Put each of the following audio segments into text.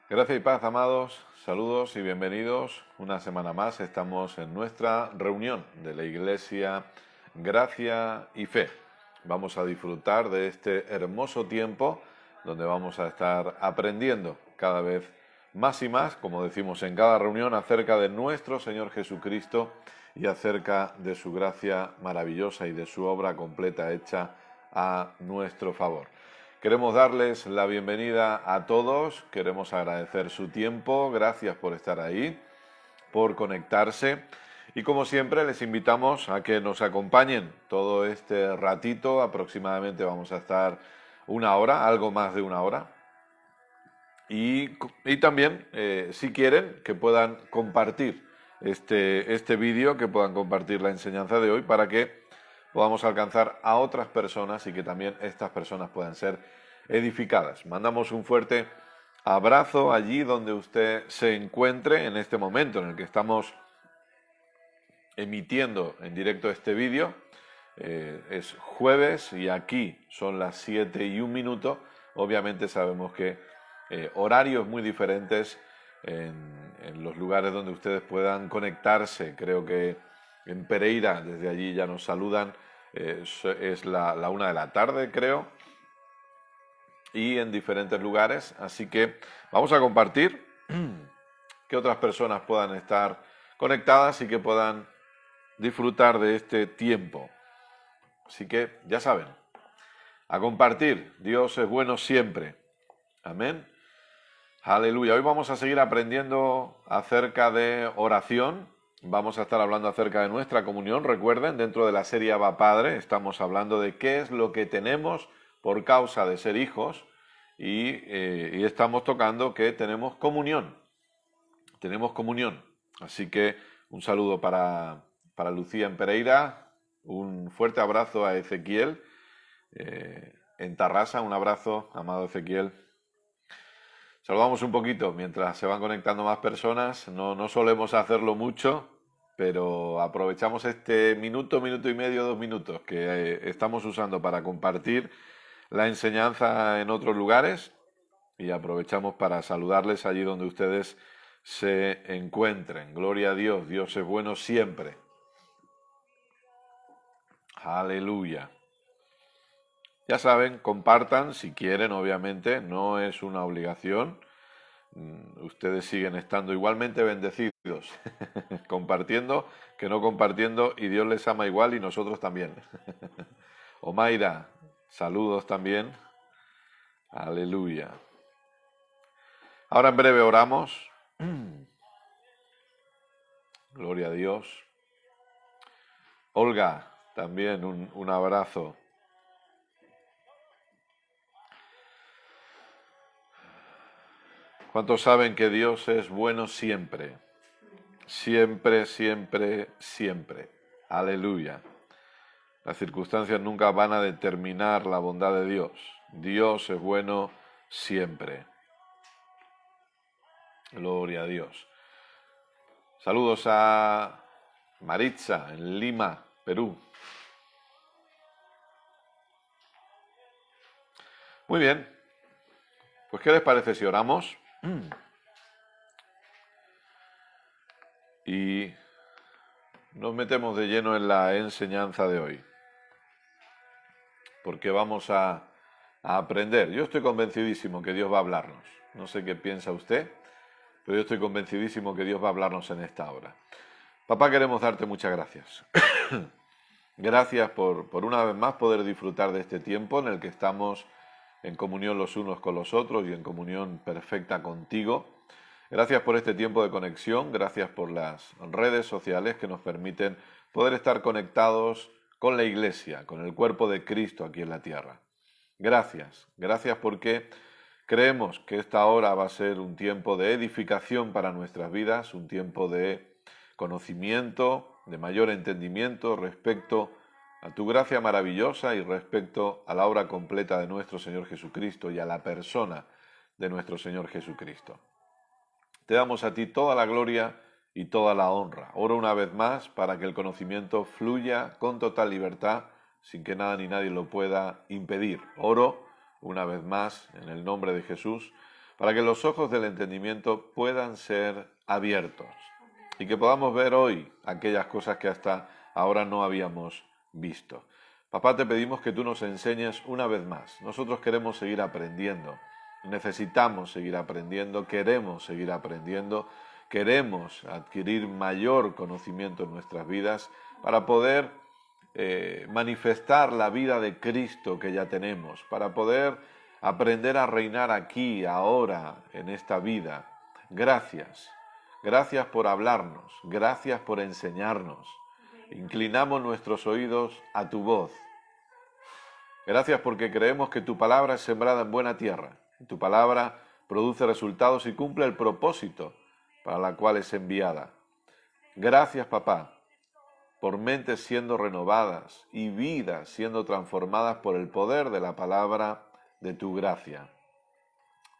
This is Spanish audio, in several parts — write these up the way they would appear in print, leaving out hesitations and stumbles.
Gracia y paz, amados. Saludos y bienvenidos. Una semana más estamos en nuestra reunión de la Iglesia Gracia y Fe. Vamos a disfrutar de este hermoso tiempo donde vamos a estar aprendiendo cada vez más y más, como decimos en cada reunión, acerca de nuestro Señor Jesucristo y acerca de su gracia maravillosa y de su obra completa hecha a nuestro favor. Queremos darles la bienvenida a todos, queremos agradecer su tiempo, gracias por estar ahí, por conectarse y como siempre les invitamos a que nos acompañen todo este ratito, aproximadamente vamos a estar una hora, algo más de una hora. Y también, si quieren, que puedan compartir este vídeo, que puedan compartir la enseñanza de hoy para que podamos alcanzar a otras personas y que también estas personas puedan ser edificadas. Mandamos un fuerte abrazo allí donde usted se encuentre en este momento en el que estamos emitiendo en directo este vídeo. Es jueves y aquí son las 7:01. Obviamente sabemos que horarios muy diferentes en los lugares donde ustedes puedan conectarse. Creo que en Pereira, desde allí ya nos saludan, es la 1 de la tarde, creo, y en diferentes lugares. Así que vamos a compartir que otras personas puedan estar conectadas y que puedan disfrutar de este tiempo. Así que ya saben, a compartir. Dios es bueno siempre. Amén. Aleluya. Hoy vamos a seguir aprendiendo acerca de oración. Vamos a estar hablando acerca de nuestra comunión. Recuerden, dentro de la serie Abba Padre, estamos hablando de qué es lo que tenemos por causa de ser hijos y estamos tocando que tenemos comunión. Tenemos comunión. Así que un saludo para Lucía en Pereira. Un fuerte abrazo a Ezequiel en Tarrasa. Un abrazo, amado Ezequiel. Saludamos un poquito mientras se van conectando más personas. No solemos hacerlo mucho, pero aprovechamos este minuto y medio, 2 minutos que estamos usando para compartir la enseñanza en otros lugares y aprovechamos para saludarles allí donde ustedes se encuentren. Gloria a Dios, Dios es bueno siempre. Aleluya. Ya saben, compartan si quieren, obviamente, no es una obligación. Ustedes siguen estando igualmente bendecidos, compartiendo que no compartiendo, y Dios les ama igual y nosotros también. Omaira, saludos también. Aleluya. Ahora en breve oramos. Gloria a Dios. Olga, también un abrazo. ¿Cuántos saben que Dios es bueno siempre? Siempre, siempre, siempre. Aleluya. Las circunstancias nunca van a determinar la bondad de Dios. Dios es bueno siempre. Gloria a Dios. Saludos a Maritza en Lima, Perú. Muy bien. Pues ¿qué les parece si oramos? Y nos metemos de lleno en la enseñanza de hoy. Porque vamos a aprender. Yo estoy convencidísimo que Dios va a hablarnos. No sé qué piensa usted, pero yo estoy convencidísimo que Dios va a hablarnos en esta hora. Papá, queremos darte muchas gracias. Gracias por una vez más poder disfrutar de este tiempo en el que estamos en comunión los unos con los otros y en comunión perfecta contigo. Gracias por este tiempo de conexión, gracias por las redes sociales que nos permiten poder estar conectados con la Iglesia, con el cuerpo de Cristo aquí en la tierra. Gracias, gracias porque creemos que esta hora va a ser un tiempo de edificación para nuestras vidas, un tiempo de conocimiento, de mayor entendimiento respecto a tu gracia maravillosa y respecto a la obra completa de nuestro Señor Jesucristo y a la persona de nuestro Señor Jesucristo. Te damos a ti toda la gloria y toda la honra. Oro una vez más para que el conocimiento fluya con total libertad, sin que nada ni nadie lo pueda impedir. Oro una vez más en el nombre de Jesús para que los ojos del entendimiento puedan ser abiertos y que podamos ver hoy aquellas cosas que hasta ahora no habíamos visto. Papá, te pedimos que tú nos enseñes una vez más. Nosotros queremos seguir aprendiendo, necesitamos seguir aprendiendo, queremos seguir aprendiendo, queremos adquirir mayor conocimiento en nuestras vidas para poder manifestar la vida de Cristo que ya tenemos, para poder aprender a reinar aquí, ahora, en esta vida. Gracias. Gracias por hablarnos, gracias por enseñarnos. Inclinamos nuestros oídos a tu voz. Gracias porque creemos que tu palabra es sembrada en buena tierra. Tu palabra produce resultados y cumple el propósito para la cual es enviada. Gracias, papá, por mentes siendo renovadas y vidas siendo transformadas por el poder de la palabra de tu gracia.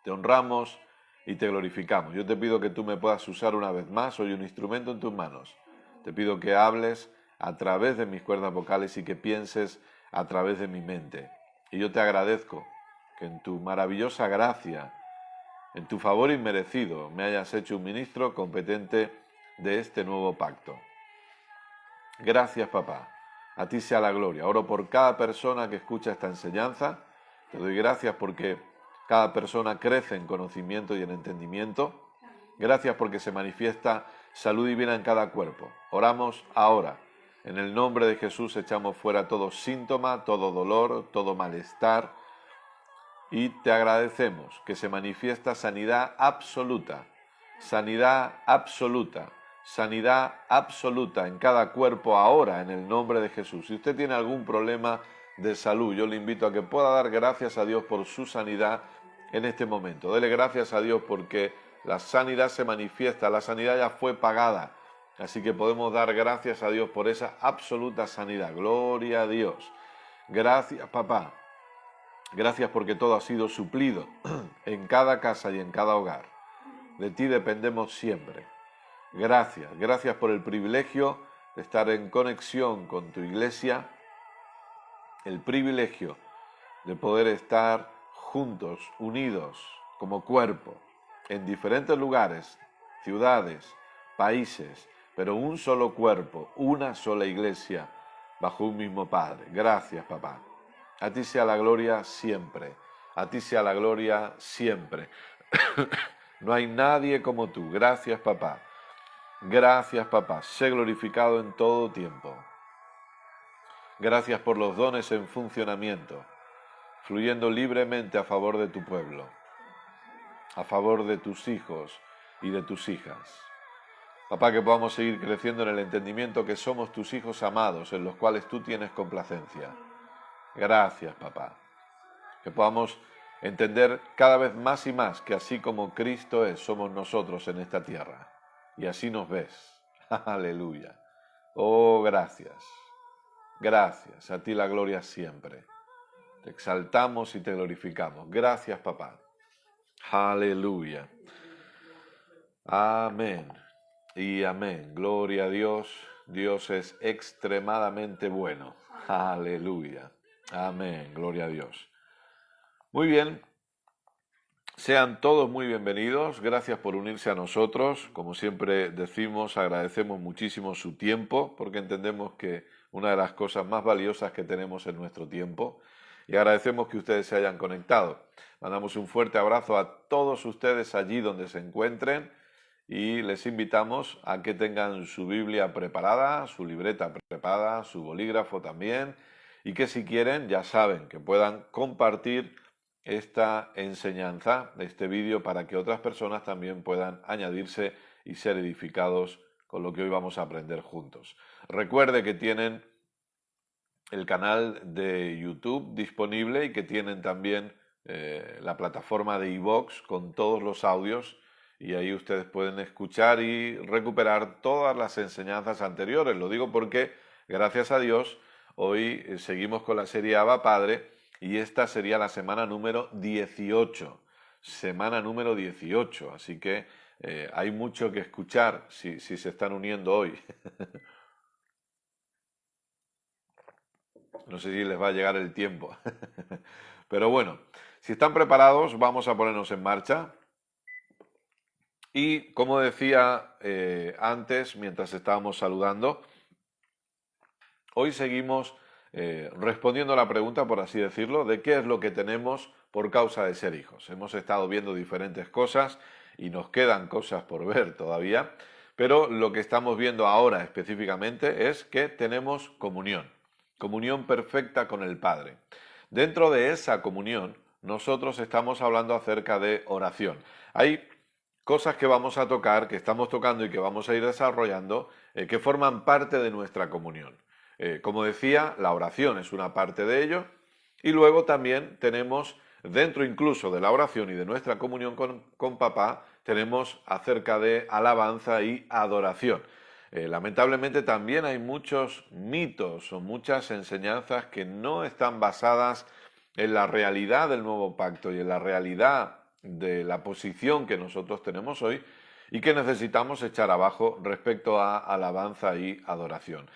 Te honramos y te glorificamos. Yo te pido que tú me puedas usar una vez más. Soy un instrumento en tus manos. Te pido que hables a través de mis cuerdas vocales y que pienses a través de mi mente. Y yo te agradezco que en tu maravillosa gracia, en tu favor inmerecido, me hayas hecho un ministro competente de este nuevo pacto. Gracias, papá. A ti sea la gloria. Oro por cada persona que escucha esta enseñanza. Te doy gracias porque cada persona crece en conocimiento y en entendimiento. Gracias porque se manifiesta salud divina en cada cuerpo. Oramos ahora. En el nombre de Jesús echamos fuera todo síntoma, todo dolor, todo malestar. Y te agradecemos que se manifiesta sanidad absoluta. Sanidad absoluta. Sanidad absoluta en cada cuerpo ahora en el nombre de Jesús. Si usted tiene algún problema de salud, yo le invito a que pueda dar gracias a Dios por su sanidad en este momento. Dele gracias a Dios porque la sanidad se manifiesta, la sanidad ya fue pagada. Así que podemos dar gracias a Dios por esa absoluta sanidad. Gloria a Dios. Gracias, papá. Gracias porque todo ha sido suplido en cada casa y en cada hogar. De ti dependemos siempre. Gracias, gracias por el privilegio de estar en conexión con tu iglesia, el privilegio de poder estar juntos, unidos como cuerpo, en diferentes lugares, ciudades, países, pero un solo cuerpo, una sola iglesia, bajo un mismo Padre. Gracias, papá. A ti sea la gloria siempre, a ti sea la gloria siempre. No hay nadie como tú. Gracias, papá. Gracias, papá. Sé glorificado en todo tiempo. Gracias por los dones en funcionamiento, fluyendo libremente a favor de tu pueblo, a favor de tus hijos y de tus hijas. Papá, que podamos seguir creciendo en el entendimiento que somos tus hijos amados, en los cuales tú tienes complacencia. Gracias, papá. Que podamos entender cada vez más y más que así como Cristo es, somos nosotros en esta tierra. Y así nos ves. Aleluya. Oh, gracias. Gracias. A ti la gloria siempre. Te exaltamos y te glorificamos. Gracias, papá. Aleluya. Amén. Y amén. Gloria a Dios. Dios es extremadamente bueno. Aleluya. Amén. Gloria a Dios. Muy bien. Sean todos muy bienvenidos, gracias por unirse a nosotros. Como siempre decimos, agradecemos muchísimo su tiempo, porque entendemos que una de las cosas más valiosas que tenemos es nuestro tiempo. Y agradecemos que ustedes se hayan conectado. Mandamos un fuerte abrazo a todos ustedes allí donde se encuentren y les invitamos a que tengan su Biblia preparada, su libreta preparada, su bolígrafo también, y que si quieren, ya saben, que puedan compartir esta enseñanza, este vídeo, para que otras personas también puedan añadirse y ser edificados con lo que hoy vamos a aprender juntos. Recuerde que tienen el canal de YouTube disponible y que tienen también la plataforma de iVoox con todos los audios, y ahí ustedes pueden escuchar y recuperar todas las enseñanzas anteriores. Lo digo porque, gracias a Dios, hoy seguimos con la serie Abba Padre. Y esta sería la semana número 18. Semana número 18. Así que hay mucho que escuchar si se están uniendo hoy. No sé si les va a llegar el tiempo. Pero bueno, si están preparados, vamos a ponernos en marcha. Y como decía antes, mientras estábamos saludando, hoy seguimos respondiendo a la pregunta, por así decirlo, de qué es lo que tenemos por causa de ser hijos. Hemos estado viendo diferentes cosas y nos quedan cosas por ver todavía, pero lo que estamos viendo ahora específicamente es que tenemos comunión, comunión perfecta con el Padre. Dentro de esa comunión, nosotros estamos hablando acerca de oración. Hay cosas que vamos a tocar, que estamos tocando y que vamos a ir desarrollando, que forman parte de nuestra comunión. Como decía, la oración es una parte de ello, y luego también tenemos, dentro incluso de la oración y de nuestra comunión con papá, tenemos acerca de alabanza y adoración. Lamentablemente también hay muchos mitos o muchas enseñanzas que no están basadas en la realidad del nuevo pacto y en la realidad de la posición que nosotros tenemos hoy y que necesitamos echar abajo respecto a alabanza y adoración.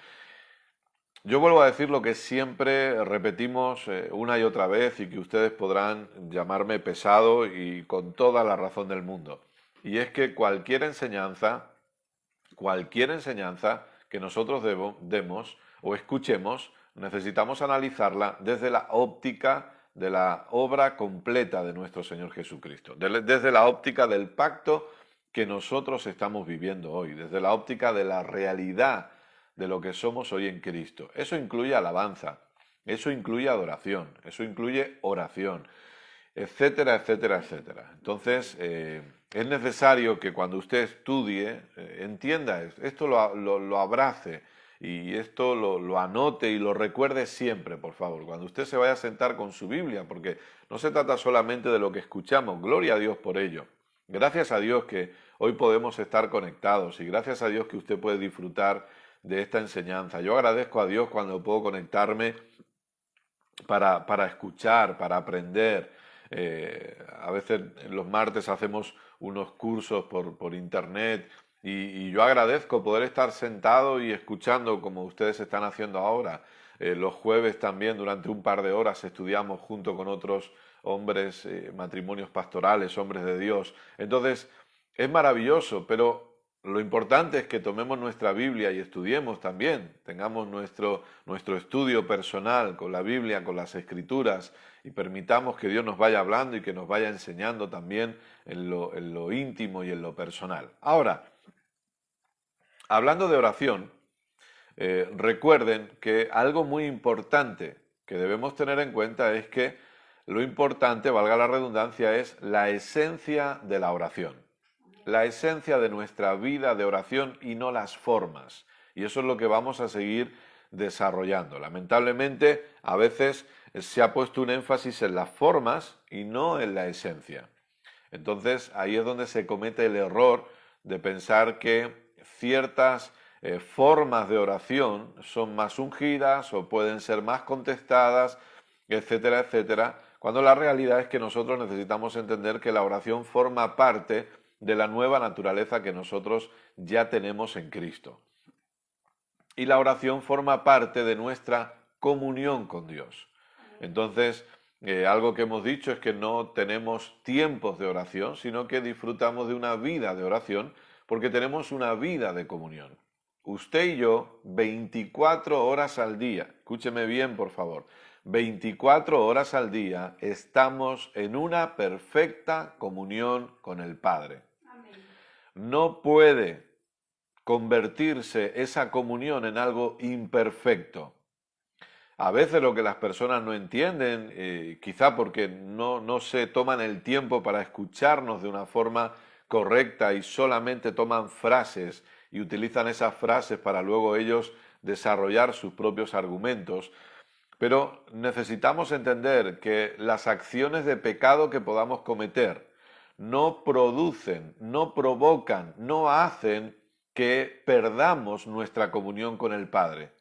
Yo vuelvo a decir lo que siempre repetimos una y otra vez y que ustedes podrán llamarme pesado y con toda la razón del mundo. Y es que cualquier enseñanza que nosotros demos o escuchemos, necesitamos analizarla desde la óptica de la obra completa de nuestro Señor Jesucristo, desde la óptica del pacto que nosotros estamos viviendo hoy, desde la óptica de la realidad de lo que somos hoy en Cristo. Eso incluye alabanza, eso incluye adoración, eso incluye oración, etcétera, etcétera, etcétera. Entonces, es necesario que cuando usted estudie, entienda esto, lo abrace y esto lo anote y lo recuerde siempre, por favor, cuando usted se vaya a sentar con su Biblia, porque no se trata solamente de lo que escuchamos, gloria a Dios por ello. Gracias a Dios que hoy podemos estar conectados y gracias a Dios que usted puede disfrutar de esta enseñanza. Yo agradezco a Dios cuando puedo conectarme para escuchar, para aprender. A veces los martes hacemos unos cursos por internet y yo agradezco poder estar sentado y escuchando como ustedes están haciendo ahora. Los jueves también durante un par de horas estudiamos junto con otros hombres, matrimonios pastorales, hombres de Dios. Entonces, es maravilloso, pero lo importante es que tomemos nuestra Biblia y estudiemos también, tengamos nuestro estudio personal con la Biblia, con las Escrituras, y permitamos que Dios nos vaya hablando y que nos vaya enseñando también en lo íntimo y en lo personal. Ahora, hablando de oración, recuerden que algo muy importante que debemos tener en cuenta es que lo importante, valga la redundancia, es la esencia de la oración. La esencia de nuestra vida de oración y no las formas. Y eso es lo que vamos a seguir desarrollando. Lamentablemente, a veces se ha puesto un énfasis en las formas y no en la esencia. Entonces, ahí es donde se comete el error de pensar que ciertas formas de oración son más ungidas o pueden ser más contestadas, etcétera, etcétera, cuando la realidad es que nosotros necesitamos entender que la oración forma parte de la nueva naturaleza que nosotros ya tenemos en Cristo. Y la oración forma parte de nuestra comunión con Dios. Entonces, algo que hemos dicho es que no tenemos tiempos de oración, sino que disfrutamos de una vida de oración porque tenemos una vida de comunión. Usted y yo, 24 horas al día, escúcheme bien por favor, 24 horas al día estamos en una perfecta comunión con el Padre. No puede convertirse esa comunión en algo imperfecto. A veces lo que las personas no entienden, quizá porque no se toman el tiempo para escucharnos de una forma correcta y solamente toman frases y utilizan esas frases para luego ellos desarrollar sus propios argumentos. Pero necesitamos entender que las acciones de pecado que podamos cometer no producen, no provocan, no hacen que perdamos nuestra comunión con el Padre.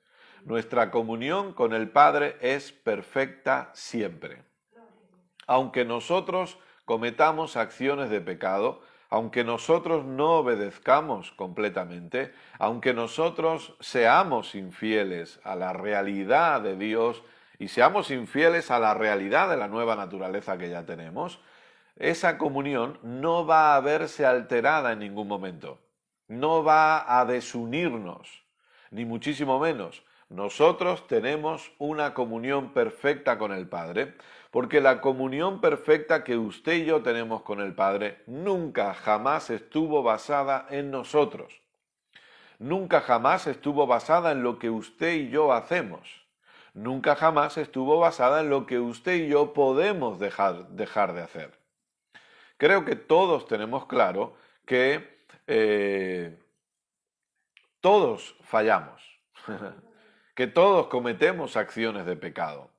Nuestra comunión con el Padre es perfecta siempre. Aunque nosotros cometamos acciones de pecado, aunque nosotros no obedezcamos completamente, aunque nosotros seamos infieles a la realidad de Dios y seamos infieles a la realidad de la nueva naturaleza que ya tenemos, esa comunión no va a verse alterada en ningún momento. No va a desunirnos, ni muchísimo menos. Nosotros tenemos una comunión perfecta con el Padre, porque la comunión perfecta que usted y yo tenemos con el Padre nunca jamás estuvo basada en nosotros. Nunca jamás estuvo basada en lo que usted y yo hacemos. Nunca jamás estuvo basada en lo que usted y yo podemos dejar de hacer. Creo que todos tenemos claro que todos fallamos, que todos cometemos acciones de pecado,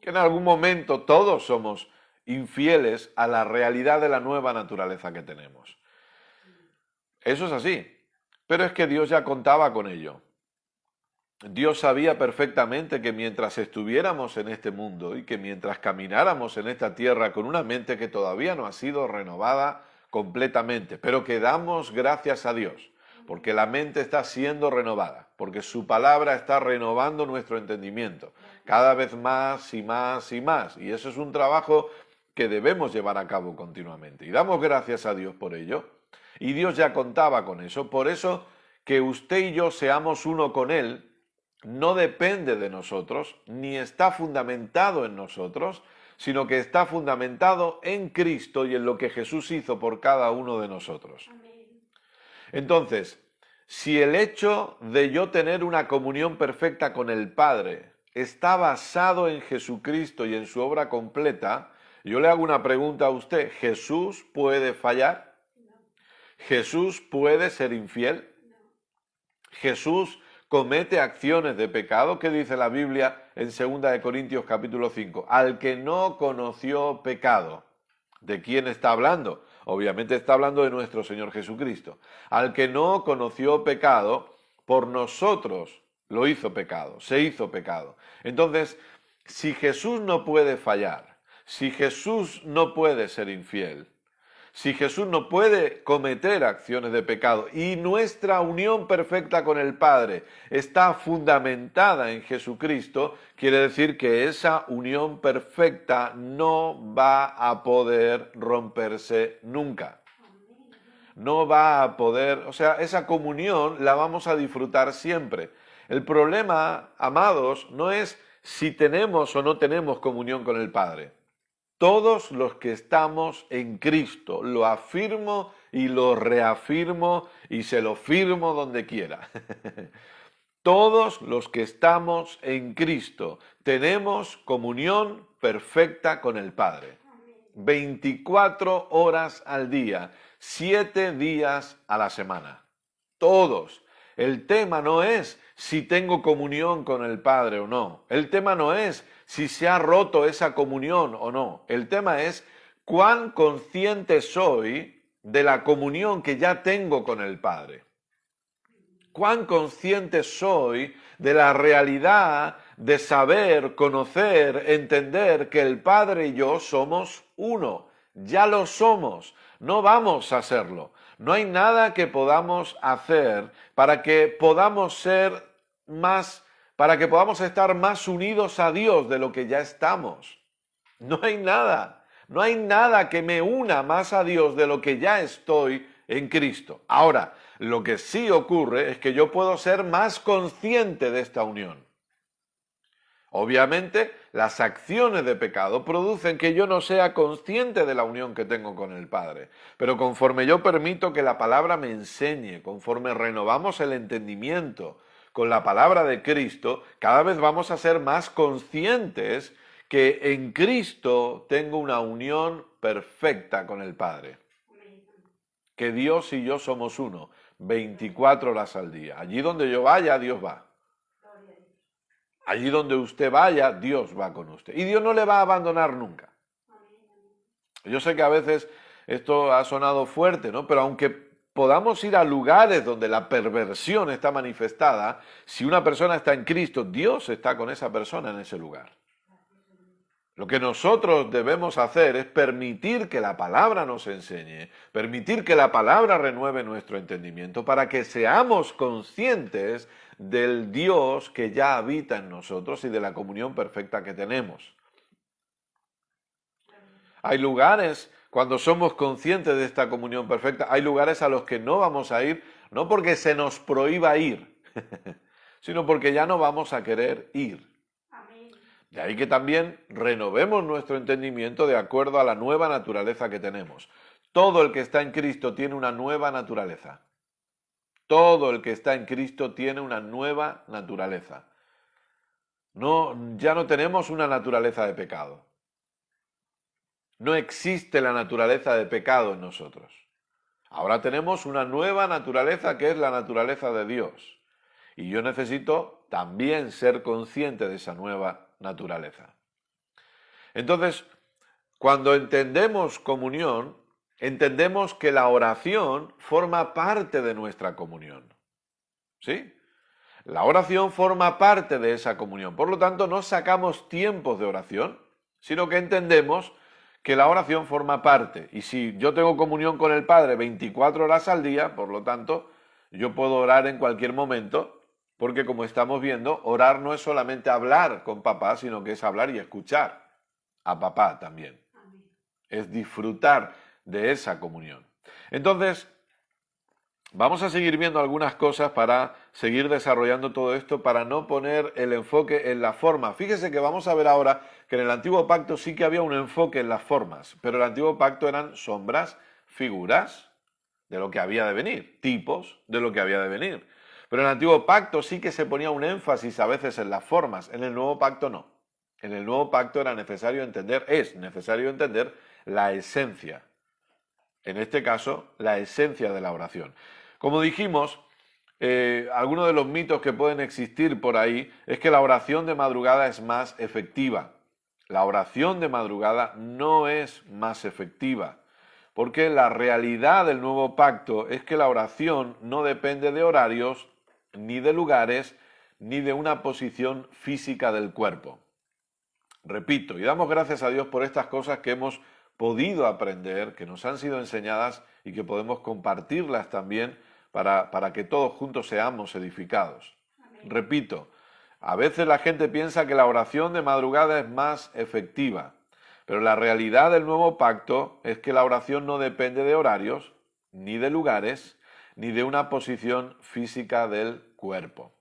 que en algún momento todos somos infieles a la realidad de la nueva naturaleza que tenemos. Eso es así, pero es que Dios ya contaba con ello. Dios sabía perfectamente que mientras estuviéramos en este mundo y que mientras camináramos en esta tierra con una mente que todavía no ha sido renovada completamente, pero que damos gracias a Dios, porque la mente está siendo renovada, porque su palabra está renovando nuestro entendimiento, cada vez más y más y más, y eso es un trabajo que debemos llevar a cabo continuamente, y damos gracias a Dios por ello, y Dios ya contaba con eso, por eso que usted y yo seamos uno con Él, no depende de nosotros, ni está fundamentado en nosotros, sino que está fundamentado en Cristo y en lo que Jesús hizo por cada uno de nosotros. Entonces, si el hecho de yo tener una comunión perfecta con el Padre está basado en Jesucristo y en su obra completa, yo le hago una pregunta a usted, ¿Jesús puede fallar? ¿Jesús puede ser infiel? ¿Jesús comete acciones de pecado? ¿Qué dice la Biblia en 2 Corintios capítulo 5? Al que no conoció pecado. ¿De quién está hablando? Obviamente está hablando de nuestro Señor Jesucristo. Al que no conoció pecado, por nosotros lo hizo pecado, se hizo pecado. Entonces, si Jesús no puede fallar, si Jesús no puede ser infiel, si Jesús no puede cometer acciones de pecado y nuestra unión perfecta con el Padre está fundamentada en Jesucristo, quiere decir que esa unión perfecta no va a poder romperse nunca. No va a poder, o sea, esa comunión la vamos a disfrutar siempre. El problema, amados, no es si tenemos o no tenemos comunión con el Padre. Todos los que estamos en Cristo, lo afirmo y lo reafirmo y se lo firmo donde quiera. Todos los que estamos en Cristo tenemos comunión perfecta con el Padre. 24 horas al día, 7 días a la semana. Todos. El tema no es si tengo comunión con el Padre o no. El tema no es si se ha roto esa comunión o no. El tema es cuán consciente soy de la comunión que ya tengo con el Padre. Cuán consciente soy de la realidad de saber, conocer, entender que el Padre y yo somos uno. Ya lo somos. No vamos a hacerlo. No hay nada que podamos hacer para que podamos ser más, para que podamos estar más unidos a Dios de lo que ya estamos. No hay nada. No hay nada que me una más a Dios de lo que ya estoy en Cristo. Ahora, lo que sí ocurre es que yo puedo ser más consciente de esta unión. Obviamente, las acciones de pecado producen que yo no sea consciente de la unión que tengo con el Padre. Pero conforme yo permito que la palabra me enseñe, conforme renovamos el entendimiento con la palabra de Cristo, cada vez vamos a ser más conscientes que en Cristo tengo una unión perfecta con el Padre. Que Dios y yo somos uno, 24 horas al día. Allí donde yo vaya, Dios va. Allí donde usted vaya, Dios va con usted. Y Dios no le va a abandonar nunca. Yo sé que a veces esto ha sonado fuerte, ¿no? Pero aunque podamos ir a lugares donde la perversión está manifestada, si una persona está en Cristo, Dios está con esa persona en ese lugar. Lo que nosotros debemos hacer es permitir que la palabra nos enseñe, permitir que la palabra renueve nuestro entendimiento para que seamos conscientes del Dios que ya habita en nosotros y de la comunión perfecta que tenemos. Hay lugares cuando somos conscientes de esta comunión perfecta, hay lugares a los que no vamos a ir, no porque se nos prohíba ir, sino porque ya no vamos a querer ir. De ahí que también renovemos nuestro entendimiento de acuerdo a la nueva naturaleza que tenemos. Todo el que está en Cristo tiene una nueva naturaleza. Todo el que está en Cristo tiene una nueva naturaleza. No, ya no tenemos una naturaleza de pecado. No existe la naturaleza de pecado en nosotros. Ahora tenemos una nueva naturaleza que es la naturaleza de Dios. Y yo necesito también ser consciente de esa nueva naturaleza. Entonces, cuando entendemos comunión, entendemos que la oración forma parte de nuestra comunión. ¿Sí? La oración forma parte de esa comunión. Por lo tanto, no sacamos tiempos de oración, sino que entendemos que la oración forma parte. Y si yo tengo comunión con el Padre 24 horas al día, por lo tanto, yo puedo orar en cualquier momento, porque como estamos viendo, orar no es solamente hablar con papá, sino que es hablar y escuchar a papá también. Es disfrutar de esa comunión. Entonces, vamos a seguir viendo algunas cosas para seguir desarrollando todo esto, para no poner el enfoque en la forma. Fíjese que vamos a ver ahora que en el Antiguo Pacto sí que había un enfoque en las formas, pero el Antiguo Pacto eran sombras, figuras de lo que había de venir, tipos de lo que había de venir. Pero en el Antiguo Pacto sí que se ponía un énfasis a veces en las formas, en el Nuevo Pacto no. En el Nuevo Pacto es necesario entender la esencia. En este caso, la esencia de la oración. Como dijimos, algunos de los mitos que pueden existir por ahí es que la oración de madrugada es más efectiva. La oración de madrugada no es más efectiva, porque la realidad del nuevo pacto es que la oración no depende de horarios, ni de lugares, ni de una posición física del cuerpo. Repito, y damos gracias a Dios por estas cosas que hemos podido aprender, que nos han sido enseñadas y que podemos compartirlas también para que todos juntos seamos edificados. Amén. Repito, a veces la gente piensa que la oración de madrugada es más efectiva, pero la realidad del nuevo pacto es que la oración no depende de horarios, ni de lugares, ni de una posición física del cuerpo.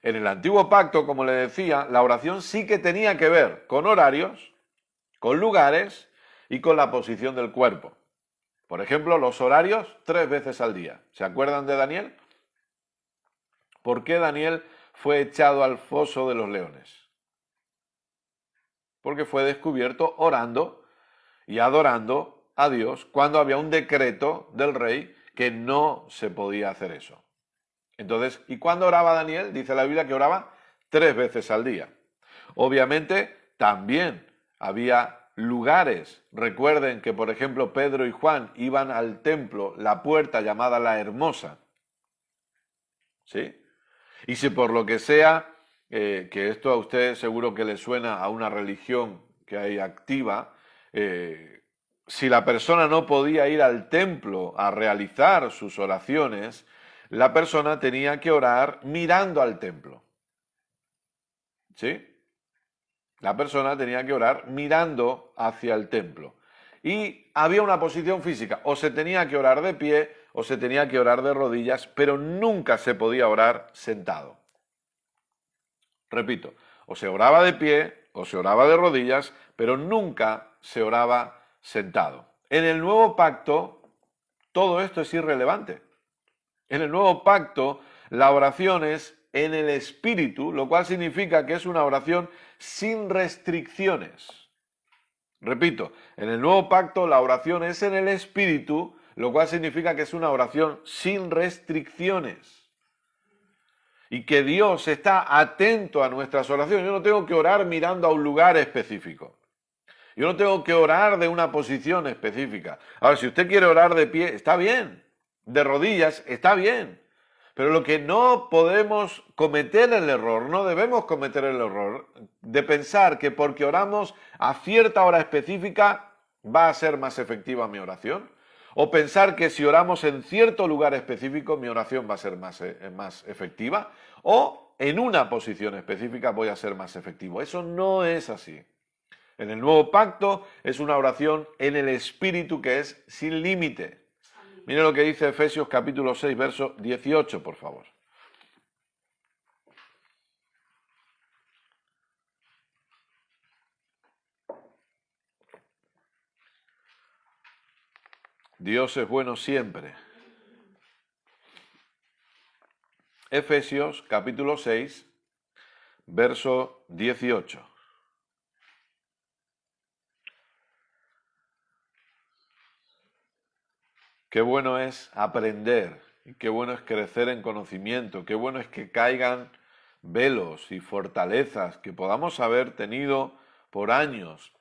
En el antiguo pacto, como le decía, la oración sí que tenía que ver con horarios, con lugares y con la posición del cuerpo. Por ejemplo, los horarios 3 veces al día. ¿Se acuerdan de Daniel? ¿Por qué Daniel fue echado al foso de los leones? Porque fue descubierto orando y adorando a Dios cuando había un decreto del rey que no se podía hacer eso. Entonces, ¿y cuándo oraba Daniel? Dice la Biblia que oraba 3 veces al día. Obviamente, también había lugares. Recuerden que, por ejemplo, Pedro y Juan iban al templo, la puerta llamada la Hermosa. ¿Sí? Y si por lo que sea, que esto a usted seguro que le suena a una religión que hay activa, si la persona no podía ir al templo a realizar sus oraciones, la persona tenía que orar mirando al templo. ¿Sí? La persona tenía que orar mirando hacia el templo. Y había una posición física, o se tenía que orar de pie, o se tenía que orar de rodillas, pero nunca se podía orar sentado. Repito, o se oraba de pie, o se oraba de rodillas, pero nunca se oraba sentado. En el nuevo pacto, todo esto es irrelevante. En el nuevo pacto, la oración es en el Espíritu, lo cual significa que es una oración sin restricciones. Repito, en el nuevo pacto la oración es en el Espíritu, lo cual significa que es una oración sin restricciones. Y que Dios está atento a nuestras oraciones. Yo no tengo que orar mirando a un lugar específico. Yo no tengo que orar de una posición específica. Ahora, si usted quiere orar de pie, está bien. De rodillas, está bien. Pero lo que no podemos cometer el error, no debemos cometer el error de pensar que porque oramos a cierta hora específica va a ser más efectiva mi oración. O pensar que si oramos en cierto lugar específico mi oración va a ser más efectiva. O en una posición específica voy a ser más efectivo. Eso no es así. En el nuevo pacto es una oración en el Espíritu que es sin límite. Mire lo que dice Efesios capítulo 6, verso 18, por favor. Dios es bueno siempre. Efesios capítulo 6, verso 18. Qué bueno es aprender, y qué bueno es crecer en conocimiento, qué bueno es que caigan velos y fortalezas que podamos haber tenido por años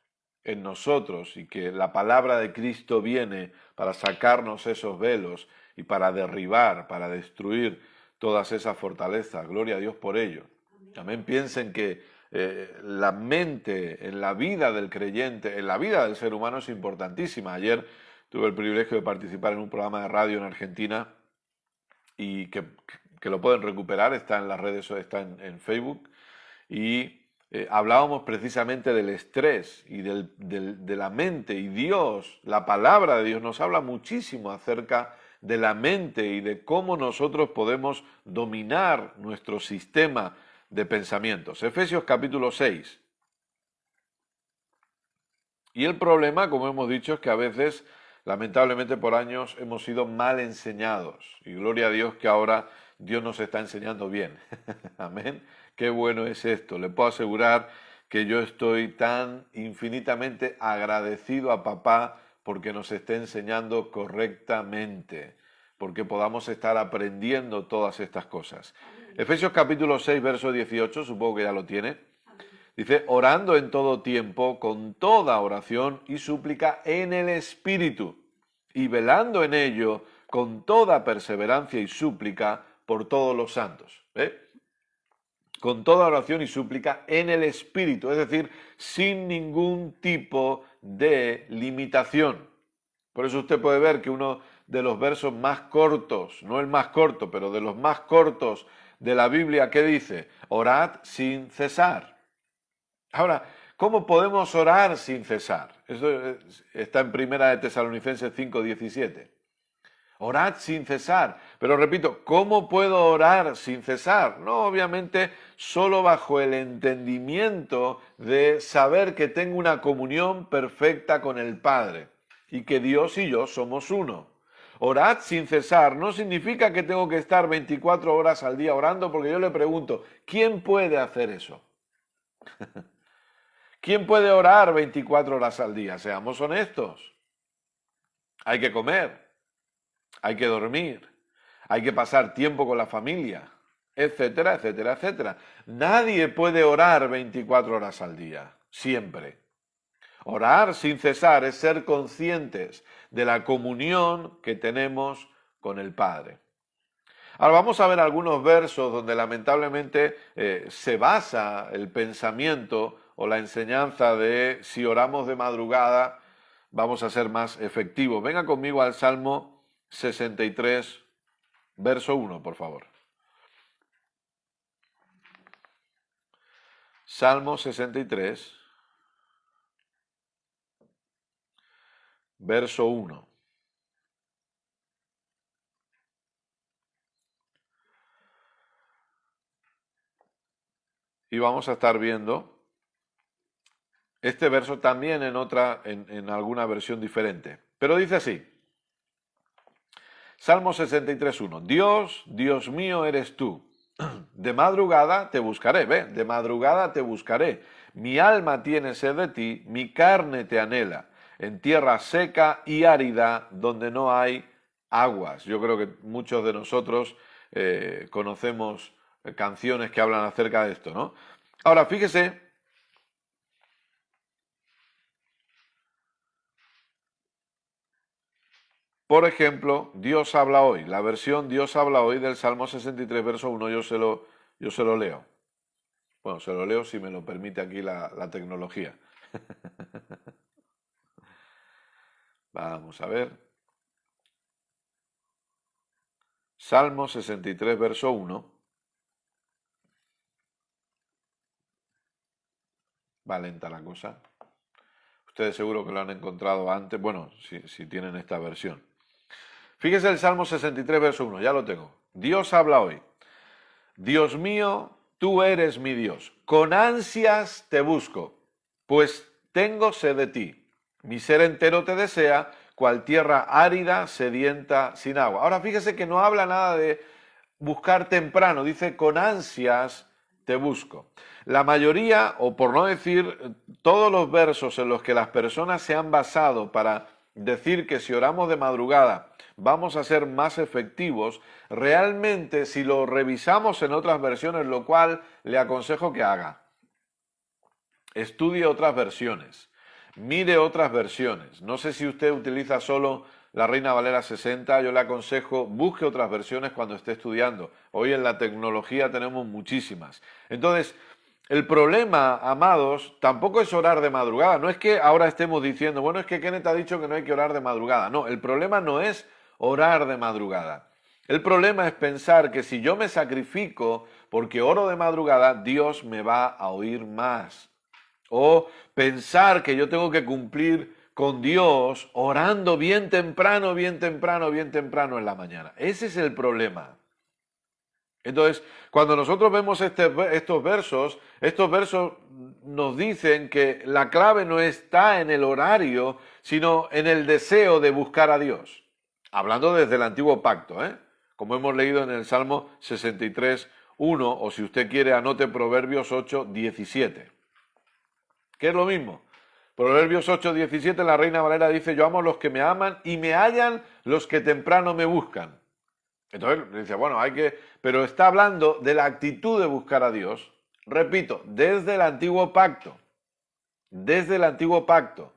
en nosotros y que la palabra de Cristo viene para sacarnos esos velos y para derribar, para destruir todas esas fortalezas. Gloria a Dios por ello. También piensen que la mente en la vida del creyente, en la vida del ser humano es importantísima. Ayer tuve el privilegio de participar en un programa de radio en Argentina y que lo pueden recuperar, está en las redes, está en Facebook, y hablábamos precisamente del estrés y de la mente, y Dios, la palabra de Dios nos habla muchísimo acerca de la mente y de cómo nosotros podemos dominar nuestro sistema de pensamientos. Efesios capítulo 6. Y el problema, como hemos dicho, es que a veces, lamentablemente por años, hemos sido mal enseñados. Y gloria a Dios que ahora Dios nos está enseñando bien. Amén. Qué bueno es esto. Le puedo asegurar que yo estoy tan infinitamente agradecido a papá porque nos esté enseñando correctamente, porque podamos estar aprendiendo todas estas cosas. Efesios capítulo 6, verso 18, supongo que ya lo tiene. Dice, orando en todo tiempo, con toda oración y súplica en el Espíritu, y velando en ello con toda perseverancia y súplica por todos los santos. Con toda oración y súplica en el Espíritu, es decir, sin ningún tipo de limitación. Por eso usted puede ver que uno de los versos más cortos, no el más corto, pero de los más cortos de la Biblia, ¿qué dice? Orad sin cesar. Ahora, ¿cómo podemos orar sin cesar? Eso está en Primera de Tesalonicenses 5:17. Orad sin cesar. Pero repito, ¿cómo puedo orar sin cesar? No, obviamente, solo bajo el entendimiento de saber que tengo una comunión perfecta con el Padre y que Dios y yo somos uno. Orad sin cesar no significa que tengo que estar 24 horas al día orando, porque yo le pregunto, ¿quién puede hacer eso? ¿Quién puede orar 24 horas al día? Seamos honestos. Hay que comer, hay que dormir, hay que pasar tiempo con la familia, etcétera, etcétera, etcétera. Nadie puede orar 24 horas al día, siempre. Orar sin cesar es ser conscientes de la comunión que tenemos con el Padre. Ahora vamos a ver algunos versos donde lamentablemente se basa el pensamiento o la enseñanza de si oramos de madrugada vamos a ser más efectivos. Venga conmigo al Salmo 63, verso 1, por favor. Salmo 63, verso 1. Y vamos a estar viendo este verso también en alguna versión diferente. Pero dice así. Salmo 63:1. Dios, Dios mío eres tú. De madrugada te buscaré, de madrugada te buscaré. Mi alma tiene sed de ti, mi carne te anhela, en tierra seca y árida donde no hay aguas. Yo creo que muchos de nosotros conocemos canciones que hablan acerca de esto, ¿no? Ahora, fíjese. Por ejemplo, Dios habla hoy, la versión Dios habla hoy del Salmo 63, verso 1, yo se lo leo. Bueno, se lo leo si me lo permite aquí la tecnología. Vamos a ver. Salmo 63, verso 1. Va lenta la cosa. Ustedes seguro que lo han encontrado antes, bueno, si tienen esta versión. Fíjese el Salmo 63, verso 1, ya lo tengo. Dios habla hoy. Dios mío, tú eres mi Dios. Con ansias te busco, pues tengo sed de ti. Mi ser entero te desea, cual tierra árida, sedienta, sin agua. Ahora fíjese que no habla nada de buscar temprano, dice con ansias te busco. La mayoría, o por no decir todos los versos en los que las personas se han basado para decir que si oramos de madrugada vamos a ser más efectivos, realmente si lo revisamos en otras versiones, lo cual le aconsejo que haga, estudie otras versiones, mire otras versiones. No sé si usted utiliza solo la Reina Valera 60, yo le aconsejo, busque otras versiones cuando esté estudiando. Hoy en la tecnología tenemos muchísimas. Entonces, el problema, amados, tampoco es orar de madrugada. No es que ahora estemos diciendo, bueno, es que Kenneth ha dicho que no hay que orar de madrugada. No, el problema no es orar de madrugada. El problema es pensar que si yo me sacrifico porque oro de madrugada, Dios me va a oír más. O pensar que yo tengo que cumplir con Dios orando bien temprano, bien temprano, bien temprano en la mañana. Ese es el problema. Entonces, cuando nosotros vemos estos versos nos dicen que la clave no está en el horario, sino en el deseo de buscar a Dios. Hablando desde el antiguo pacto, como hemos leído en el Salmo 63, 1, o si usted quiere anote Proverbios 8, 17. Que es lo mismo. Proverbios 8, 17, la Reina Valera dice, yo amo a los que me aman y me hallan los que temprano me buscan. Entonces dice, bueno, pero está hablando de la actitud de buscar a Dios, repito, desde el antiguo pacto, desde el antiguo pacto.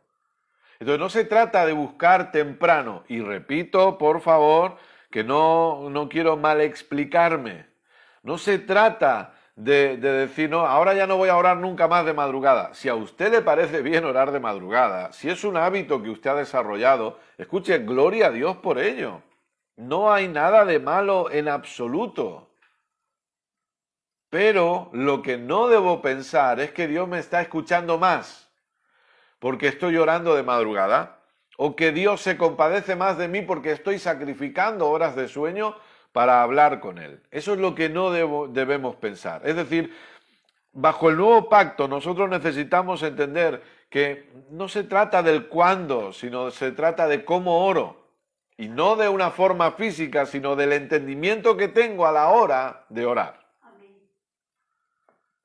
Entonces no se trata de buscar temprano, y repito, por favor, que no quiero mal explicarme, no se trata de decir, no, ahora ya no voy a orar nunca más de madrugada. Si a usted le parece bien orar de madrugada, si es un hábito que usted ha desarrollado, escuche, gloria a Dios por ello. No hay nada de malo en absoluto. Pero lo que no debo pensar es que Dios me está escuchando más porque estoy orando de madrugada, o que Dios se compadece más de mí porque estoy sacrificando horas de sueño para hablar con Él. Eso es lo que no debemos pensar. Es decir, bajo el nuevo pacto nosotros necesitamos entender que no se trata del cuándo, sino se trata de cómo oro. Y no de una forma física, sino del entendimiento que tengo a la hora de orar.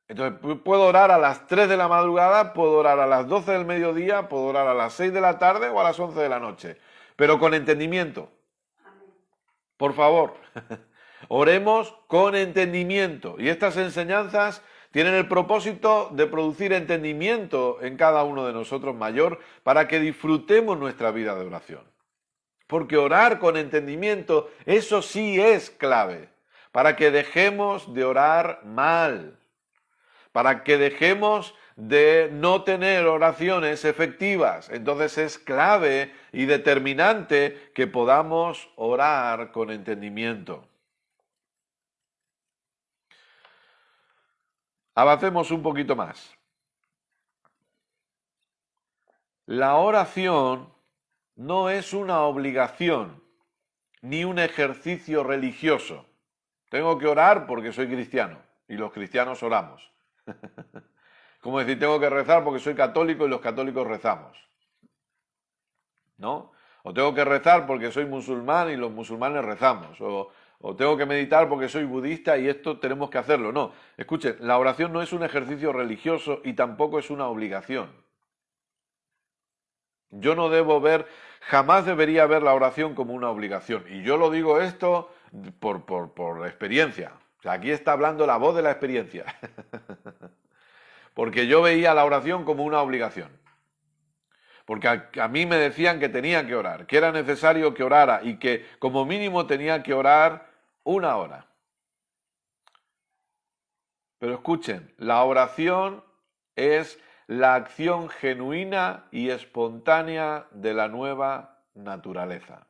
Entonces, puedo orar a las 3 de la madrugada, puedo orar a las 12 del mediodía, puedo orar a las 6 de la tarde o a las 11 de la noche. Pero con entendimiento. Por favor, oremos con entendimiento. Y estas enseñanzas tienen el propósito de producir entendimiento en cada uno de nosotros mayor para que disfrutemos nuestra vida de oración. Porque orar con entendimiento, eso sí es clave, para que dejemos de orar mal, para que dejemos de no tener oraciones efectivas. Entonces es clave y determinante que podamos orar con entendimiento. Avancemos un poquito más. La oración no es una obligación ni un ejercicio religioso. Tengo que orar porque soy cristiano y los cristianos oramos. Como decir, tengo que rezar porque soy católico y los católicos rezamos. ¿No? O tengo que rezar porque soy musulmán y los musulmanes rezamos. O tengo que meditar porque soy budista y esto tenemos que hacerlo. No, escuchen, la oración no es un ejercicio religioso y tampoco es una obligación. Yo no debo jamás debería ver la oración como una obligación. Y yo lo digo esto por experiencia. O sea, aquí está hablando la voz de la experiencia. Porque yo veía la oración como una obligación. Porque a mí me decían que tenía que orar, que era necesario que orara y que como mínimo tenía que orar 1 hora. Pero escuchen, la oración es la acción genuina y espontánea de la nueva naturaleza.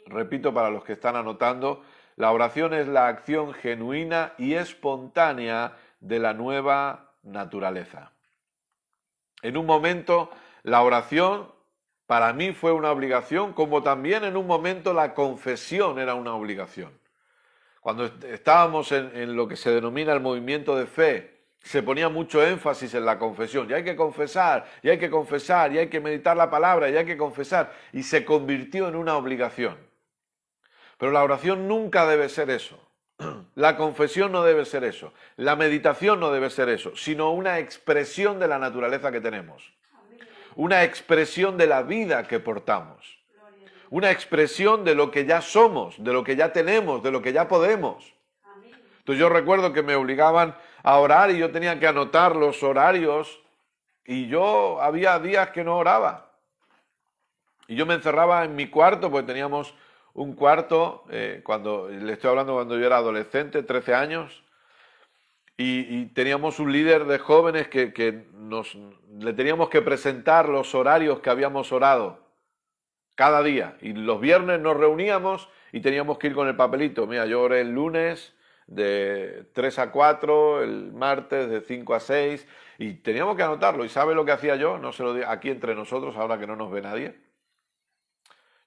Repito para los que están anotando, la oración es la acción genuina y espontánea de la nueva naturaleza. En un momento La oración para mí fue una obligación, como también en un momento la confesión era una obligación. Cuando estábamos en lo que se denomina el movimiento de fe, se ponía mucho énfasis en la confesión. Y hay que confesar, y hay que confesar, y hay que meditar la palabra, y hay que confesar. Y se convirtió en una obligación. Pero la oración nunca debe ser eso. La confesión no debe ser eso. La meditación no debe ser eso, sino una expresión de la naturaleza que tenemos. Una expresión de la vida que portamos. Una expresión de lo que ya somos, de lo que ya tenemos, de lo que ya podemos. Entonces yo recuerdo que me obligaban a orar y yo tenía que anotar los horarios y yo había días que no oraba. Y yo me encerraba en mi cuarto, porque teníamos un cuarto, cuando le estoy hablando cuando yo era adolescente, 13 años, y teníamos un líder de jóvenes que le teníamos que presentar los horarios que habíamos orado cada día. Y los viernes nos reuníamos y teníamos que ir con el papelito. Mira, yo oré el lunes de 3 a 4, el martes de 5 a 6, y teníamos que anotarlo. ¿Y sabe lo que hacía yo? No se lo digo aquí entre nosotros, ahora que no nos ve nadie.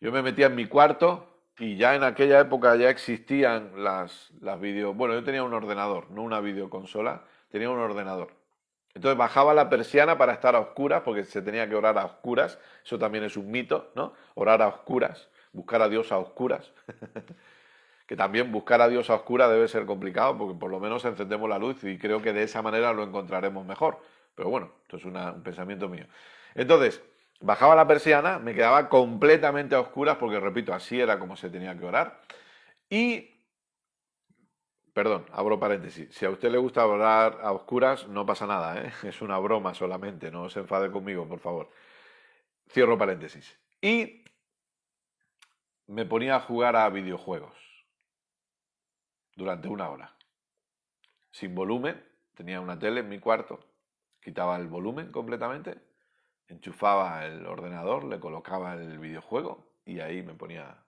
Yo me metía en mi cuarto y ya en aquella época ya existían las video... Bueno, yo tenía un ordenador, no una videoconsola, tenía un ordenador. Entonces bajaba la persiana para estar a oscuras, porque se tenía que orar a oscuras. Eso también es un mito, ¿no? Orar a oscuras, buscar a Dios a oscuras. Que también buscar a Dios a oscuras debe ser complicado, porque por lo menos encendemos la luz y creo que de esa manera lo encontraremos mejor. Pero bueno, esto es un pensamiento mío. Entonces, bajaba la persiana, me quedaba completamente a oscuras, porque repito, así era como se tenía que orar. Y, perdón, abro paréntesis, si a usted le gusta orar a oscuras, no pasa nada, ¿eh? Es una broma solamente, no se enfade conmigo, por favor. Cierro paréntesis. Y me ponía a jugar a videojuegos durante 1 hora. Sin volumen, tenía una tele en mi cuarto, quitaba el volumen completamente, enchufaba el ordenador, le colocaba el videojuego y ahí me ponía...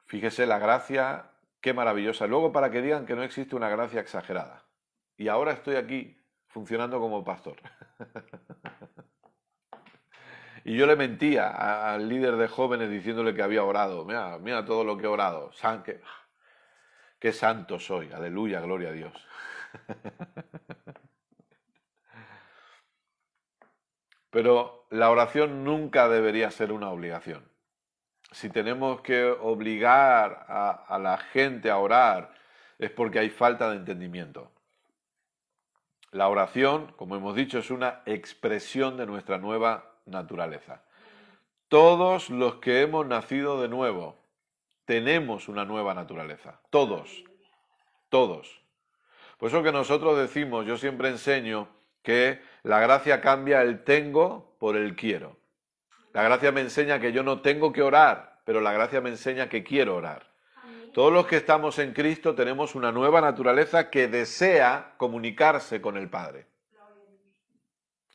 Fíjese la gracia, qué maravillosa. Luego, para que digan que no existe una gracia exagerada. Y ahora estoy aquí funcionando como pastor. Y yo le mentía al líder de jóvenes diciéndole que había orado. Mira todo lo que he orado. Qué santo soy. Aleluya, gloria a Dios. Pero la oración nunca debería ser una obligación. Si tenemos que obligar a la gente a orar, es porque hay falta de entendimiento. La oración, como hemos dicho, es una expresión de nuestra nueva naturaleza. Todos los que hemos nacido de nuevo tenemos una nueva naturaleza. Todos. Todos. Por eso que nosotros decimos, yo siempre enseño que la gracia cambia el tengo por el quiero. La gracia me enseña que yo no tengo que orar, pero la gracia me enseña que quiero orar. Todos los que estamos en Cristo tenemos una nueva naturaleza que desea comunicarse con el Padre.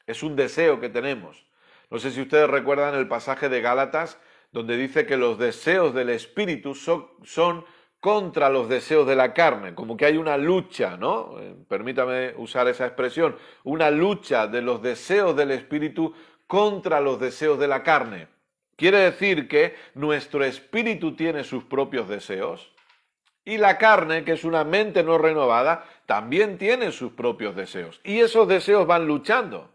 Es un deseo que tenemos. No sé si ustedes recuerdan el pasaje de Gálatas, donde dice que los deseos del Espíritu son contra los deseos de la carne, como que hay una lucha, ¿no? Permítame usar esa expresión, una lucha de los deseos del Espíritu contra los deseos de la carne. Quiere decir que nuestro espíritu tiene sus propios deseos y la carne, que es una mente no renovada, también tiene sus propios deseos. Y esos deseos van luchando.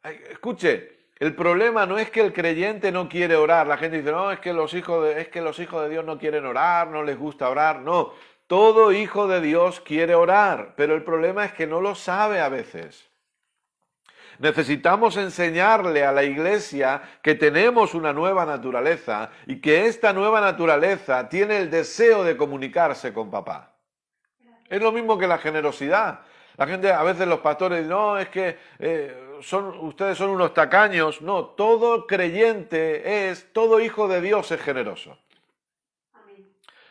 Escuche, el problema no es que el creyente no quiere orar. La gente dice, no, es que los hijos de Dios no quieren orar, no les gusta orar. No, todo hijo de Dios quiere orar, pero el problema es que no lo sabe a veces. Necesitamos enseñarle a la iglesia que tenemos una nueva naturaleza y que esta nueva naturaleza tiene el deseo de comunicarse con papá. Es lo mismo que la generosidad. La gente, a veces los pastores dicen, no, es que ustedes son unos tacaños. No, todo creyente todo hijo de Dios es generoso.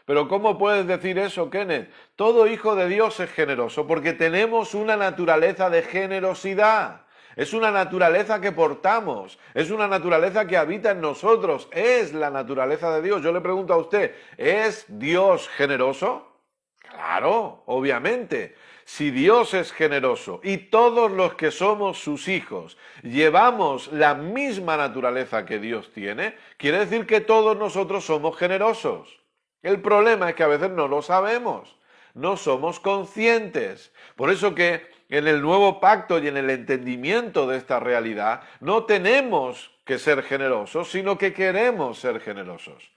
Pero ¿cómo puedes decir eso, Kenneth? Todo hijo de Dios es generoso porque tenemos una naturaleza de generosidad. Es una naturaleza que portamos, es una naturaleza que habita en nosotros, es la naturaleza de Dios. Yo le pregunto a usted, ¿es Dios generoso? Claro, obviamente. Si Dios es generoso y todos los que somos sus hijos llevamos la misma naturaleza que Dios tiene, quiere decir que todos nosotros somos generosos. El problema es que a veces no lo sabemos, no somos conscientes. Por eso que en el nuevo pacto y en el entendimiento de esta realidad no tenemos que ser generosos, sino que queremos ser generosos.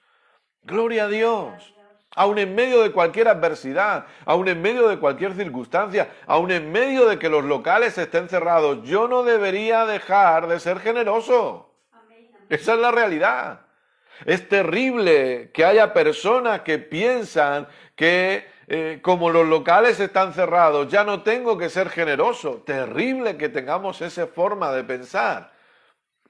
Gloria a Dios. Aun en medio de cualquier adversidad, aun en medio de cualquier circunstancia, aun en medio de que los locales estén cerrados, yo no debería dejar de ser generoso. Esa es la realidad. Es terrible que haya personas que piensan que como los locales están cerrados, ya no tengo que ser generoso. Terrible que tengamos esa forma de pensar.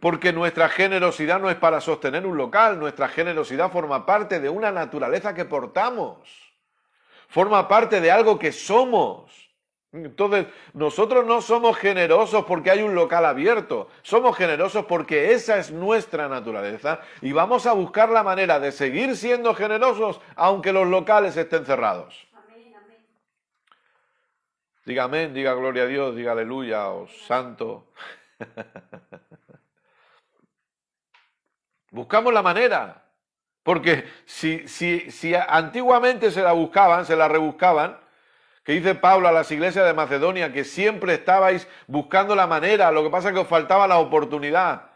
Porque nuestra generosidad no es para sostener un local, nuestra generosidad forma parte de una naturaleza que portamos, forma parte de algo que somos. Entonces, nosotros no somos generosos porque hay un local abierto, somos generosos porque esa es nuestra naturaleza y vamos a buscar la manera de seguir siendo generosos aunque los locales estén cerrados. Amén, amén. Diga amén, diga gloria a Dios, diga aleluya o santo. Buscamos la manera, porque si antiguamente se la buscaban, se la rebuscaban, que dice Pablo a las iglesias de Macedonia, que siempre estabais buscando la manera, lo que pasa es que os faltaba la oportunidad.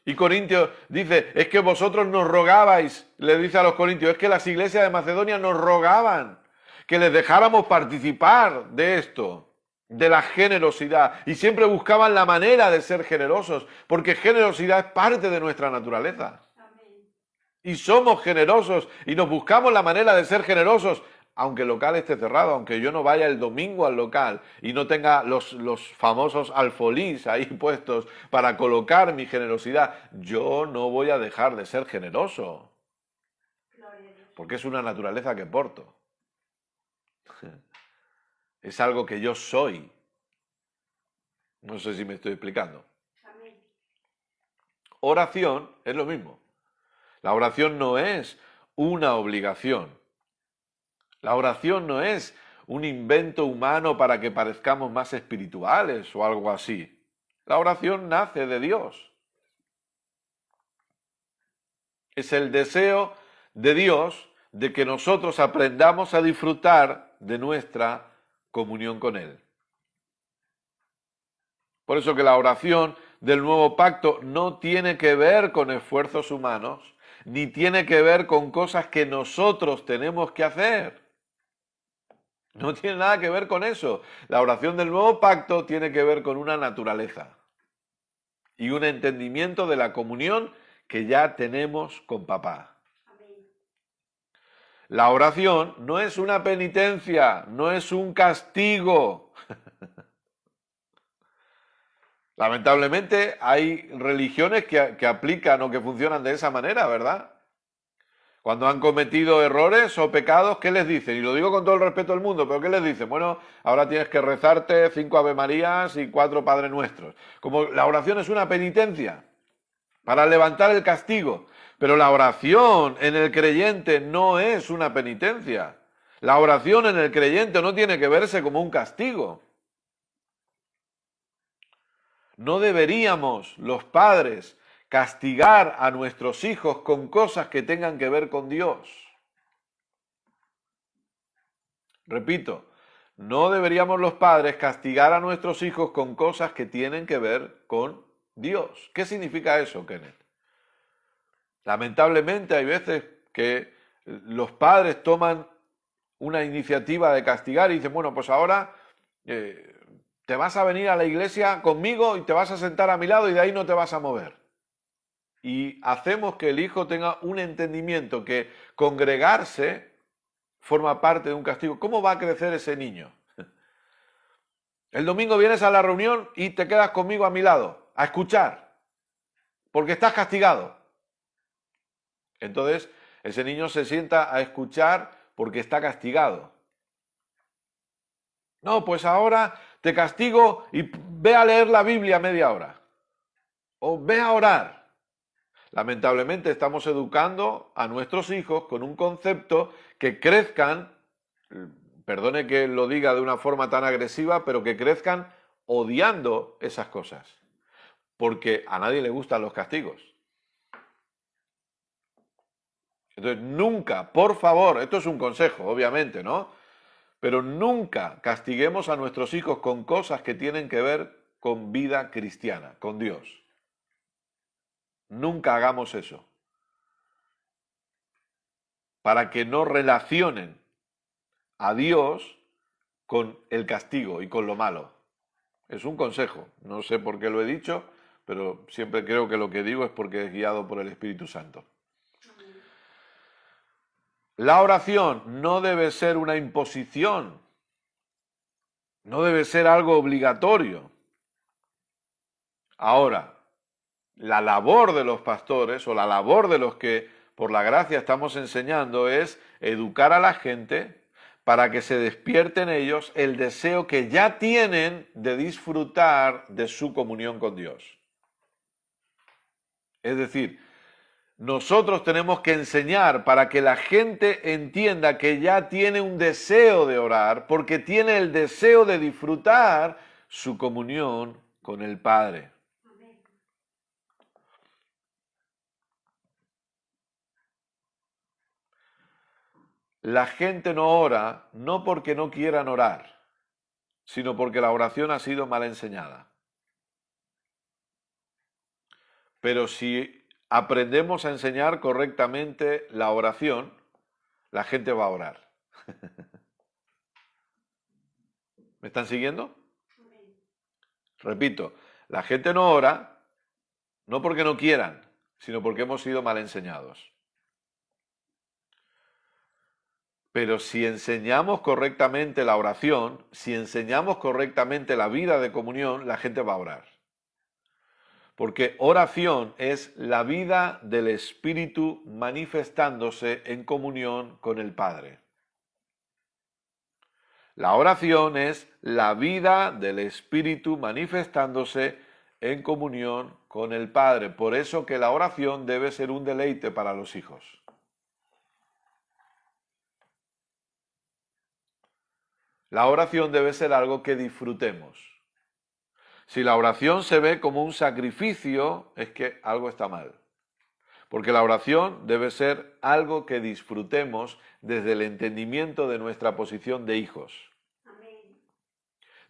Y Corintios dice, es que vosotros nos rogabais, le dice a los corintios, es que las iglesias de Macedonia nos rogaban que les dejáramos participar de esto, de la generosidad, y siempre buscaban la manera de ser generosos, porque generosidad es parte de nuestra naturaleza. Amén. Y somos generosos y nos buscamos la manera de ser generosos, aunque el local esté cerrado, aunque yo no vaya el domingo al local y no tenga los famosos alfolís ahí puestos para colocar mi generosidad, yo no voy a dejar de ser generoso, Gloria a Dios. porque es una naturaleza que porto. Es algo que yo soy. No sé si me estoy explicando. Amén. Oración es lo mismo. La oración no es una obligación. La oración no es un invento humano para que parezcamos más espirituales o algo así. La oración nace de Dios. Es el deseo de Dios de que nosotros aprendamos a disfrutar de nuestra comunión con Él. Por eso que la oración del nuevo pacto no tiene que ver con esfuerzos humanos, ni tiene que ver con cosas que nosotros tenemos que hacer. No tiene nada que ver con eso. La oración del nuevo pacto tiene que ver con una naturaleza y un entendimiento de la comunión que ya tenemos con papá. Amén. La oración no es una penitencia, no es un castigo. Lamentablemente hay religiones que aplican o que funcionan de esa manera, ¿verdad? Cuando han cometido errores o pecados, ¿qué les dicen? Y lo digo con todo el respeto del mundo, pero ¿qué les dicen? Bueno, ahora tienes que rezarte 5 Ave Marías y 4 Padre Nuestros. Como la oración es una penitencia para levantar el castigo. Pero la oración en el creyente no es una penitencia. La oración en el creyente no tiene que verse como un castigo. No deberíamos los padres castigar a nuestros hijos con cosas que tengan que ver con Dios. Repito, no deberíamos los padres castigar a nuestros hijos con cosas que tienen que ver con Dios. ¿Qué significa eso, Kenneth? Lamentablemente hay veces que los padres toman una iniciativa de castigar y dicen, bueno, pues ahora te vas a venir a la iglesia conmigo y te vas a sentar a mi lado y de ahí no te vas a mover. Y hacemos que el hijo tenga un entendimiento que congregarse forma parte de un castigo. ¿Cómo va a crecer ese niño? El domingo vienes a la reunión y te quedas conmigo a mi lado, a escuchar, porque estás castigado. Entonces, ese niño se sienta a escuchar porque está castigado. No, pues ahora te castigo y ve a leer la Biblia media hora. O ve a orar. Lamentablemente estamos educando a nuestros hijos con un concepto que crezcan perdone que lo diga de una forma tan agresiva, pero que crezcan odiando esas cosas. Porque a nadie le gustan los castigos. Entonces, nunca, por favor, esto es un consejo, obviamente, ¿no? Pero nunca castiguemos a nuestros hijos con cosas que tienen que ver con vida cristiana, con Dios. Nunca hagamos eso. Para que no relacionen a Dios con el castigo y con lo malo. Es un consejo. No sé por qué lo he dicho, pero siempre creo que lo que digo es porque es guiado por el Espíritu Santo. La oración no debe ser una imposición. No debe ser algo obligatorio. Ahora, la labor de los pastores o la labor de los que por la gracia estamos enseñando es educar a la gente para que se despierte en ellos el deseo que ya tienen de disfrutar de su comunión con Dios. Es decir, nosotros tenemos que enseñar para que la gente entienda que ya tiene un deseo de orar, porque tiene el deseo de disfrutar su comunión con el Padre. La gente no ora no porque no quieran orar, sino porque la oración ha sido mal enseñada. Pero si aprendemos a enseñar correctamente la oración, la gente va a orar. ¿Me están siguiendo? Repito, la gente no ora no porque no quieran, sino porque hemos sido mal enseñados. Pero si enseñamos correctamente la oración, si enseñamos correctamente la vida de comunión, la gente va a orar. Porque oración es la vida del Espíritu manifestándose en comunión con el Padre. La oración es la vida del Espíritu manifestándose en comunión con el Padre. Por eso que la oración debe ser un deleite para los hijos. La oración debe ser algo que disfrutemos. Si la oración se ve como un sacrificio, es que algo está mal. Porque la oración debe ser algo que disfrutemos desde el entendimiento de nuestra posición de hijos. Amén.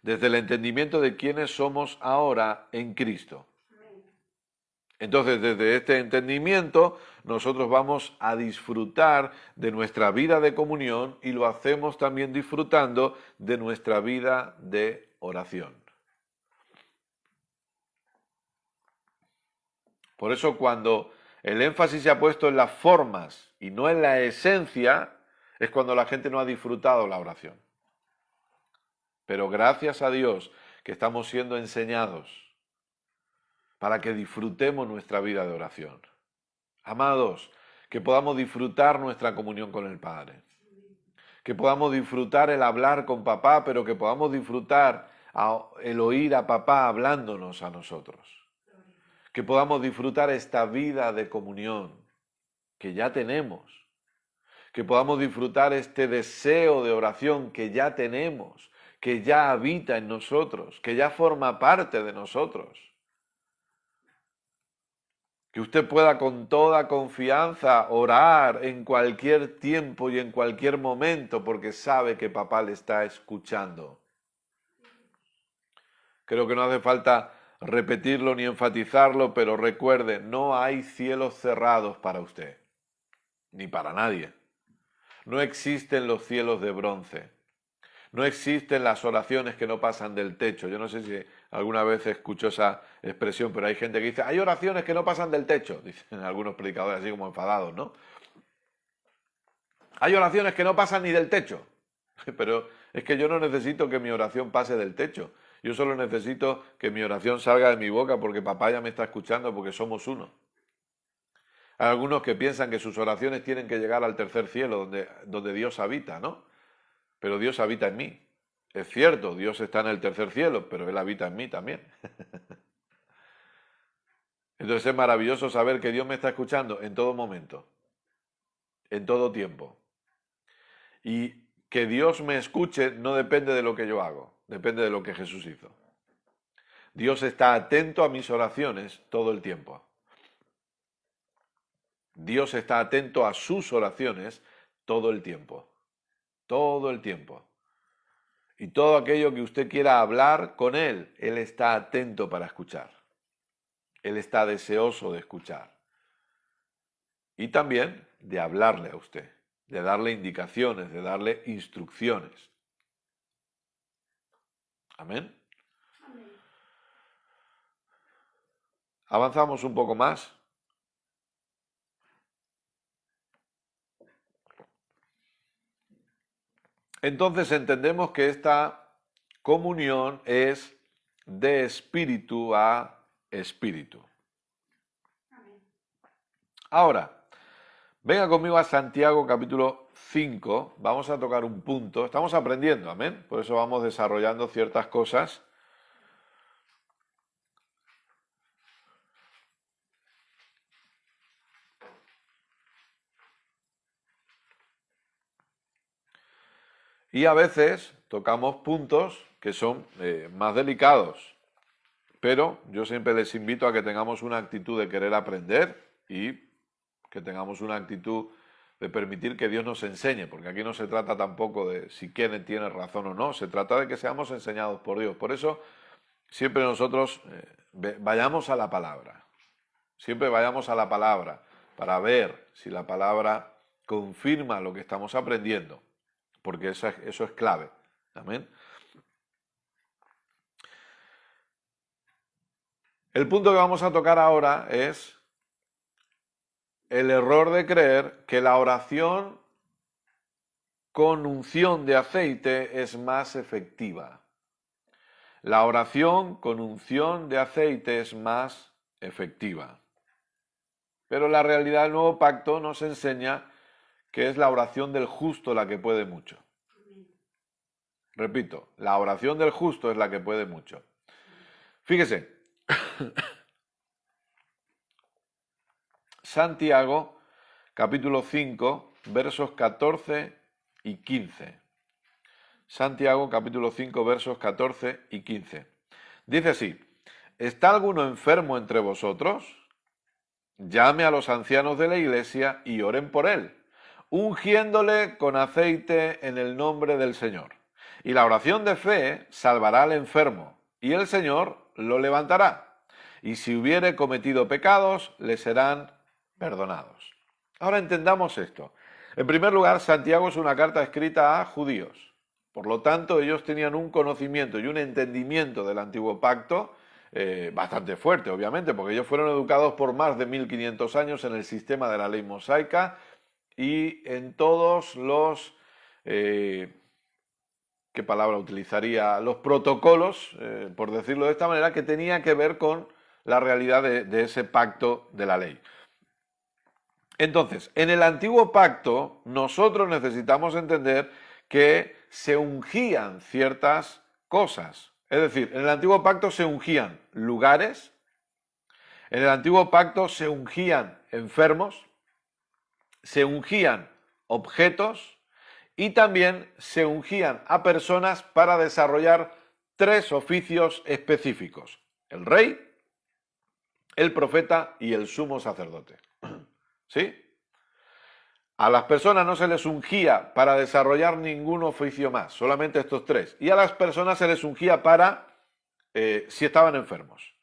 Desde el entendimiento de quiénes somos ahora en Cristo. Amén. Entonces, desde este entendimiento, nosotros vamos a disfrutar de nuestra vida de comunión y lo hacemos también disfrutando de nuestra vida de oración. Por eso cuando el énfasis se ha puesto en las formas y no en la esencia, es cuando la gente no ha disfrutado la oración. Pero gracias a Dios que estamos siendo enseñados para que disfrutemos nuestra vida de oración. Amados, que podamos disfrutar nuestra comunión con el Padre. Que podamos disfrutar el hablar con papá, pero que podamos disfrutar el oír a papá hablándonos a nosotros. Que podamos disfrutar esta vida de comunión que ya tenemos. Que podamos disfrutar este deseo de oración que ya tenemos, que ya habita en nosotros, que ya forma parte de nosotros. Que usted pueda con toda confianza orar en cualquier tiempo y en cualquier momento porque sabe que papá le está escuchando. Creo que no hace falta repetirlo ni enfatizarlo, pero recuerde, no hay cielos cerrados para usted, ni para nadie. No existen los cielos de bronce. No existen las oraciones que no pasan del techo. Yo no sé si alguna vez escuchó esa expresión, pero hay gente que dice, hay oraciones que no pasan del techo, dicen algunos predicadores así como enfadados, ¿no? Hay oraciones que no pasan ni del techo. Pero es que yo no necesito que mi oración pase del techo. Yo solo necesito que mi oración salga de mi boca porque papá ya me está escuchando porque somos uno. Hay algunos que piensan que sus oraciones tienen que llegar al tercer cielo donde Dios habita, ¿no? Pero Dios habita en mí. Es cierto, Dios está en el tercer cielo, pero Él habita en mí también. Entonces es maravilloso saber que Dios me está escuchando en todo momento, en todo tiempo. Y que Dios me escuche no depende de lo que yo hago, depende de lo que Jesús hizo. Dios está atento a mis oraciones todo el tiempo. Dios está atento a sus oraciones todo el tiempo. Todo el tiempo. Y todo aquello que usted quiera hablar con Él, Él está atento para escuchar. Él está deseoso de escuchar. Y también de hablarle a usted, de darle indicaciones, de darle instrucciones. Amén. Amén. Avanzamos un poco más. Entonces entendemos que esta comunión es de espíritu a espíritu. Amén. Ahora, venga conmigo a Santiago capítulo 5, vamos a tocar un punto, estamos aprendiendo, amén, por eso vamos desarrollando ciertas cosas. Y a veces tocamos puntos que son más delicados, pero yo siempre les invito a que tengamos una actitud de querer aprender y que tengamos una actitud de permitir que Dios nos enseñe, porque aquí no se trata tampoco de si quién tiene razón o no, se trata de que seamos enseñados por Dios. Por eso siempre nosotros vayamos a la palabra, siempre vayamos a la palabra para ver si la palabra confirma lo que estamos aprendiendo, porque eso es clave. Amén. El punto que vamos a tocar ahora es el error de creer que la oración con unción de aceite es más efectiva. La oración con unción de aceite es más efectiva. Pero la realidad del nuevo pacto nos enseña que es la oración del justo la que puede mucho. Repito, la oración del justo es la que puede mucho. Fíjese, Santiago, capítulo 5, versos 14 y 15. Santiago, capítulo 5, versos 14 y 15. Dice así: ¿está alguno enfermo entre vosotros? Llame a los ancianos de la iglesia y oren por él, ungiéndole con aceite en el nombre del Señor. Y la oración de fe salvará al enfermo, y el Señor lo levantará. Y si hubiere cometido pecados, le serán perdonados. Ahora entendamos esto. En primer lugar, Santiago es una carta escrita a judíos. Por lo tanto, ellos tenían un conocimiento y un entendimiento del antiguo pacto bastante fuerte, obviamente, porque ellos fueron educados por más de 1500 años en el sistema de la ley mosaica y en todos los... ¿qué palabra utilizaría? Los protocolos, por decirlo de esta manera, que tenía que ver con la realidad de ese pacto de la ley. Entonces, en el antiguo pacto, nosotros necesitamos entender que se ungían ciertas cosas. Es decir, en el antiguo pacto se ungían lugares, en el antiguo pacto se ungían enfermos, se ungían objetos y también se ungían a personas para desarrollar 3 oficios específicos: el rey, el profeta y el sumo sacerdote. ¿Sí? A las personas no se les ungía para desarrollar ningún oficio más, solamente estos 3. Y a las personas se les ungía para si estaban enfermos.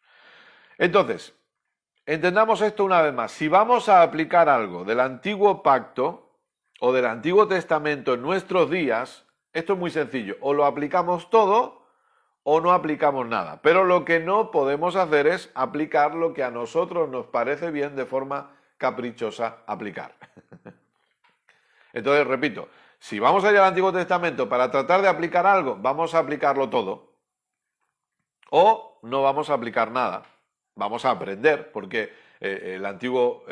Entonces, entendamos esto una vez más. Si vamos a aplicar algo del antiguo pacto o del Antiguo Testamento en nuestros días, esto es muy sencillo. O lo aplicamos todo o no aplicamos nada. Pero lo que no podemos hacer es aplicar lo que a nosotros nos parece bien de forma caprichosa aplicar. Entonces, repito, si vamos allá al Antiguo Testamento para tratar de aplicar algo, vamos a aplicarlo todo. O no vamos a aplicar nada. Vamos a aprender, porque el Antiguo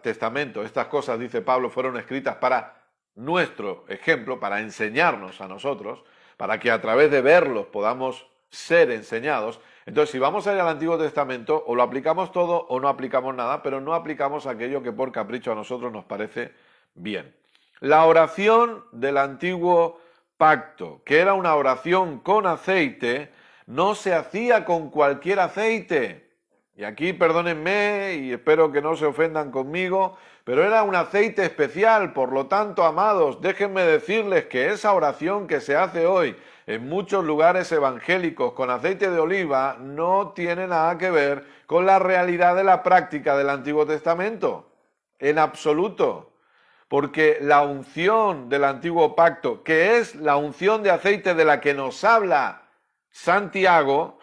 Testamento, estas cosas, dice Pablo, fueron escritas para nuestro ejemplo, para enseñarnos a nosotros, para que a través de verlos podamos ser enseñados. Entonces, si vamos allá al Antiguo Testamento, o lo aplicamos todo o no aplicamos nada, pero no aplicamos aquello que por capricho a nosotros nos parece bien. La oración del antiguo pacto, que era una oración con aceite, no se hacía con cualquier aceite. Y aquí perdónenme y espero que no se ofendan conmigo, pero era un aceite especial. Por lo tanto, amados, déjenme decirles que esa oración que se hace hoy en muchos lugares evangélicos con aceite de oliva no tiene nada que ver con la realidad de la práctica del Antiguo Testamento, en absoluto. Porque la unción del Antiguo Pacto, que es la unción de aceite de la que nos habla Santiago,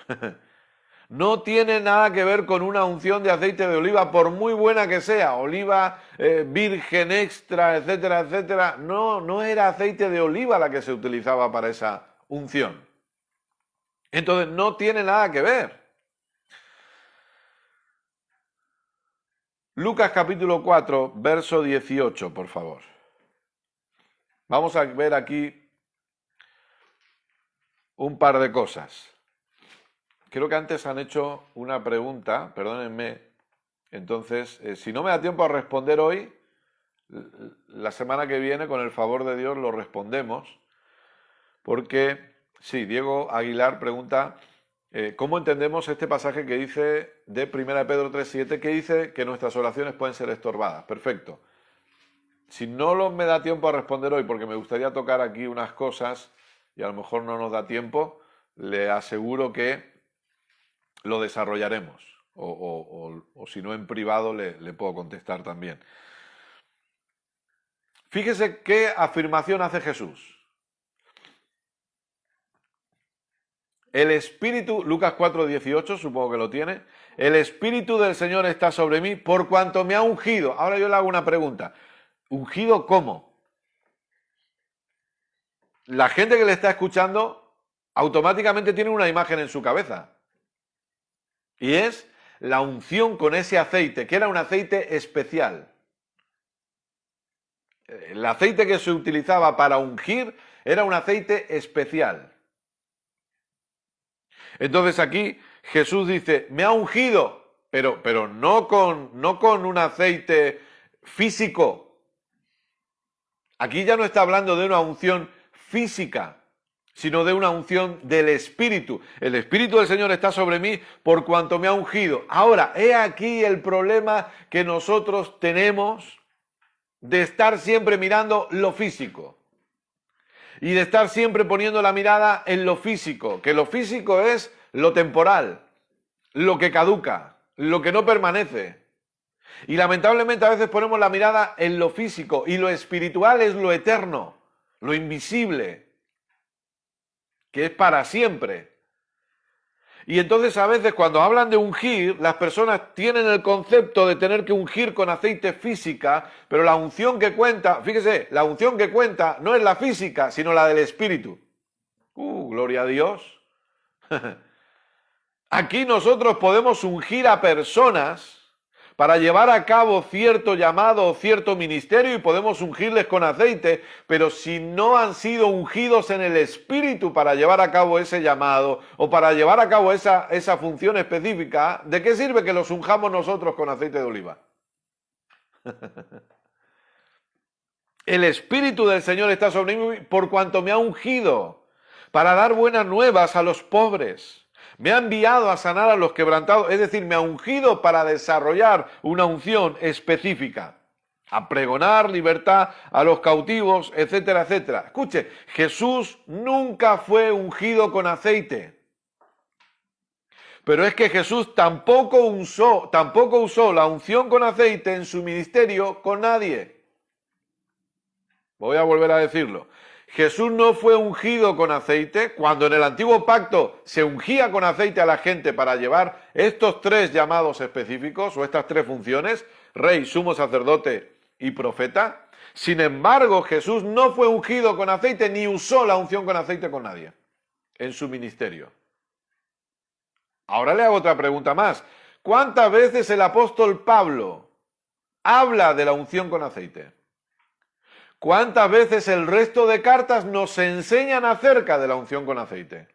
no tiene nada que ver con una unción de aceite de oliva, por muy buena que sea, oliva virgen extra, etcétera, etcétera. No, no era aceite de oliva la que se utilizaba para esa unción. Entonces, no tiene nada que ver. Lucas capítulo 4, verso 18, por favor. Vamos a ver aquí un par de cosas. Creo que antes han hecho una pregunta, perdónenme. Entonces, si no me da tiempo a responder hoy, la semana que viene, con el favor de Dios, lo respondemos. Porque, sí, Diego Aguilar pregunta, ¿cómo entendemos este pasaje que dice de 1 Pedro 3:7, que dice que nuestras oraciones pueden ser estorbadas? Perfecto. Si no me da tiempo a responder hoy, porque me gustaría tocar aquí unas cosas y a lo mejor no nos da tiempo, le aseguro que lo desarrollaremos. O si no, en privado le puedo contestar también. Fíjese qué afirmación hace Jesús. El Espíritu, Lucas 4:18, supongo que lo tiene. El Espíritu del Señor está sobre mí por cuanto me ha ungido. Ahora yo le hago una pregunta. ¿Ungido cómo? La gente que le está escuchando automáticamente tiene una imagen en su cabeza. Y es la unción con ese aceite, que era un aceite especial. El aceite que se utilizaba para ungir era un aceite especial. Entonces aquí Jesús dice, me ha ungido, pero no con un aceite físico. Aquí ya no está hablando de una unción física, sino de una unción del Espíritu. El Espíritu del Señor está sobre mí por cuanto me ha ungido. Ahora, he aquí el problema que nosotros tenemos de estar siempre mirando lo físico. Y de estar siempre poniendo la mirada en lo físico, que lo físico es lo temporal, lo que caduca, lo que no permanece. Y lamentablemente a veces ponemos la mirada en lo físico y lo espiritual es lo eterno, lo invisible, que es para siempre. Y entonces a veces cuando hablan de ungir, las personas tienen el concepto de tener que ungir con aceite física, pero la unción que cuenta, fíjese, la unción que cuenta no es la física, sino la del Espíritu. Gloria a Dios. Aquí nosotros podemos ungir a personas para llevar a cabo cierto llamado o cierto ministerio y podemos ungirles con aceite, pero si no han sido ungidos en el Espíritu para llevar a cabo ese llamado o para llevar a cabo esa función específica, ¿de qué sirve que los unjamos nosotros con aceite de oliva? El Espíritu del Señor está sobre mí por cuanto me ha ungido para dar buenas nuevas a los pobres. Me ha enviado a sanar a los quebrantados, es decir, me ha ungido para desarrollar una unción específica, a pregonar libertad a los cautivos, etcétera, etcétera. Escuche, Jesús nunca fue ungido con aceite, pero es que Jesús tampoco usó la unción con aceite en su ministerio con nadie. Voy a volver a decirlo. Jesús no fue ungido con aceite, cuando en el antiguo pacto se ungía con aceite a la gente para llevar estos tres llamados específicos o estas tres funciones, rey, sumo sacerdote y profeta. Sin embargo, Jesús no fue ungido con aceite ni usó la unción con aceite con nadie en su ministerio. Ahora le hago otra pregunta más. ¿Cuántas veces el apóstol Pablo habla de la unción con aceite? ¿Cuántas veces el resto de cartas nos enseñan acerca de la unción con aceite?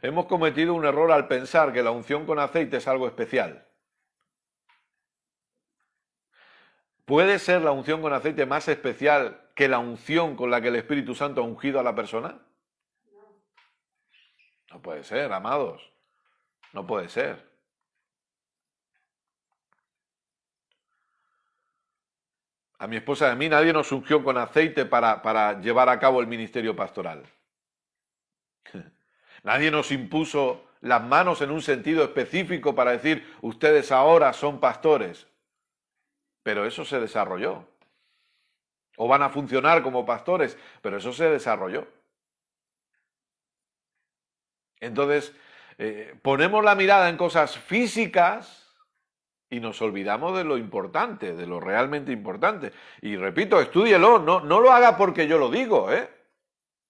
Hemos cometido un error al pensar que la unción con aceite es algo especial. ¿Puede ser la unción con aceite más especial que la unción con la que el Espíritu Santo ha ungido a la persona? No puede ser, amados. No puede ser. A mi esposa y a mí nadie nos ungió con aceite para llevar a cabo el ministerio pastoral. Nadie nos impuso las manos en un sentido específico para decir, ustedes ahora son pastores. Pero eso se desarrolló. O van a funcionar como pastores, pero eso se desarrolló. Entonces, ponemos la mirada en cosas físicas y nos olvidamos de lo importante, de lo realmente importante. Y repito, estúdielo, no lo haga porque yo lo digo, ¿eh?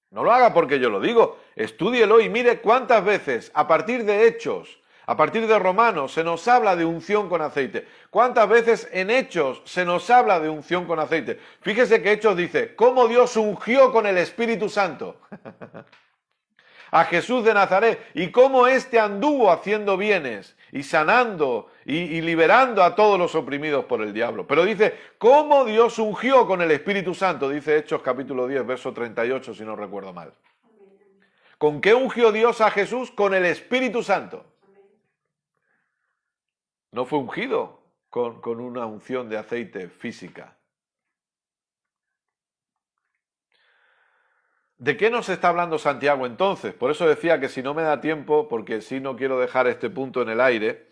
No lo haga porque yo lo digo, estúdielo y mire cuántas veces, a partir de Hechos, a partir de Romanos, se nos habla de unción con aceite. ¿Cuántas veces en Hechos se nos habla de unción con aceite? Fíjese que Hechos dice, cómo Dios ungió con el Espíritu Santo a Jesús de Nazaret y cómo éste anduvo haciendo bienes y sanando y liberando a todos los oprimidos por el diablo. Pero dice, cómo Dios ungió con el Espíritu Santo, dice Hechos capítulo 10, verso 38, si no recuerdo mal. ¿Con qué ungió Dios a Jesús? Con el Espíritu Santo. No fue ungido con una unción de aceite física. ¿De qué nos está hablando Santiago entonces? Por eso decía que si no me da tiempo, porque si no quiero dejar este punto en el aire,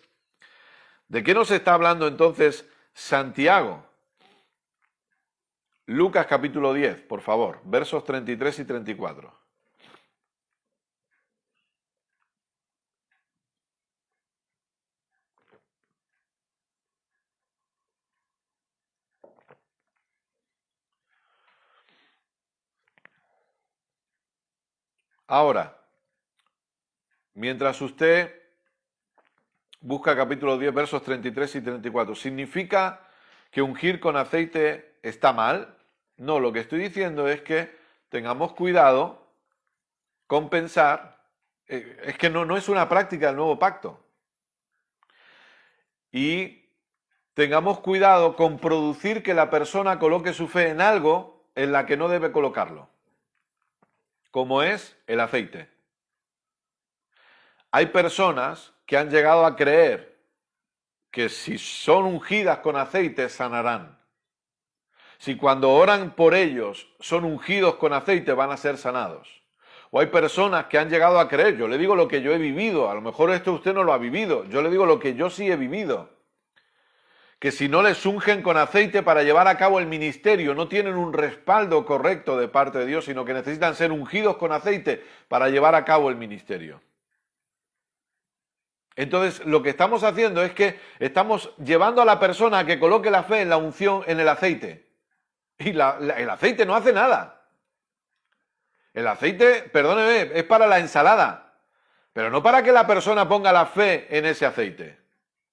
¿de qué nos está hablando entonces Santiago? Lucas capítulo 10, por favor, versos 33 y 34. Ahora, mientras usted busca capítulo 10, versos 33 y 34, ¿significa que ungir con aceite está mal? No, lo que estoy diciendo es que tengamos cuidado con pensar, es que no es una práctica del nuevo pacto. Y tengamos cuidado con producir que la persona coloque su fe en algo en la que no debe colocarlo, como es el aceite. Hay personas que han llegado a creer que si son ungidas con aceite sanarán. Si cuando oran por ellos son ungidos con aceite van a ser sanados. O hay personas que han llegado a creer, yo le digo lo que yo he vivido, a lo mejor esto usted no lo ha vivido, yo le digo lo que yo sí he vivido. Que si no les ungen con aceite para llevar a cabo el ministerio, no tienen un respaldo correcto de parte de Dios, sino que necesitan ser ungidos con aceite para llevar a cabo el ministerio. Entonces, lo que estamos haciendo es que estamos llevando a la persona a que coloque la fe en la unción, en el aceite. Y el aceite no hace nada. El aceite, perdóneme, es para la ensalada, pero no para que la persona ponga la fe en ese aceite.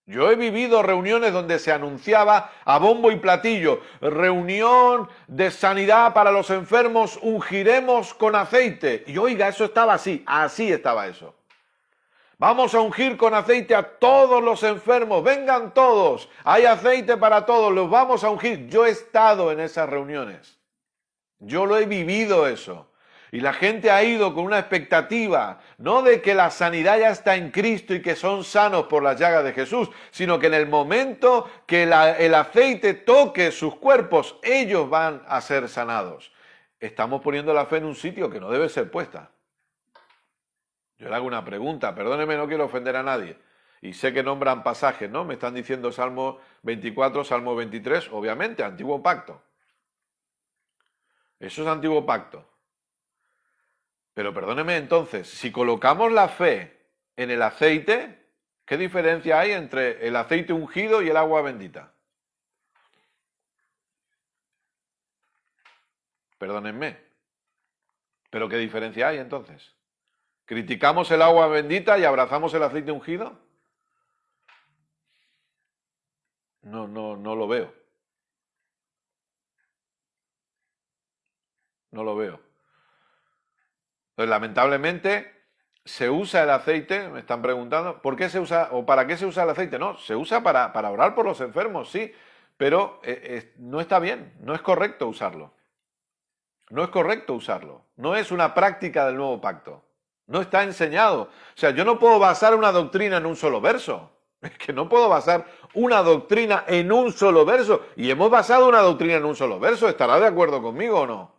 Yo he vivido reuniones donde se anunciaba a bombo y platillo, reunión de sanidad para los enfermos, ungiremos con aceite. Y oiga, eso estaba así estaba eso. Vamos a ungir con aceite a todos los enfermos, vengan todos, hay aceite para todos, los vamos a ungir. Yo he estado en esas reuniones, yo lo he vivido eso. Y la gente ha ido con una expectativa, no de que la sanidad ya está en Cristo y que son sanos por las llagas de Jesús, sino que en el momento que el aceite toque sus cuerpos, ellos van a ser sanados. Estamos poniendo la fe en un sitio que no debe ser puesta. Yo le hago una pregunta, perdóneme, no quiero ofender a nadie. Y sé que nombran pasajes, ¿no? Me están diciendo Salmo 24, Salmo 23, obviamente, Antiguo Pacto. Eso es Antiguo Pacto. Pero perdóneme entonces, si colocamos la fe en el aceite, ¿qué diferencia hay entre el aceite ungido y el agua bendita? Perdónenme. ¿Pero qué diferencia hay entonces? ¿Criticamos el agua bendita y abrazamos el aceite ungido? No lo veo. No lo veo. Entonces, lamentablemente, se usa el aceite, me están preguntando, ¿por qué se usa o para qué se usa el aceite? No, se usa para orar por los enfermos, sí, pero no está bien, no es correcto usarlo. No es correcto usarlo. No es una práctica del nuevo pacto. No está enseñado. O sea, yo no puedo basar una doctrina en un solo verso. Es que no puedo basar una doctrina en un solo verso. Y hemos basado una doctrina en un solo verso. ¿Estará de acuerdo conmigo o no?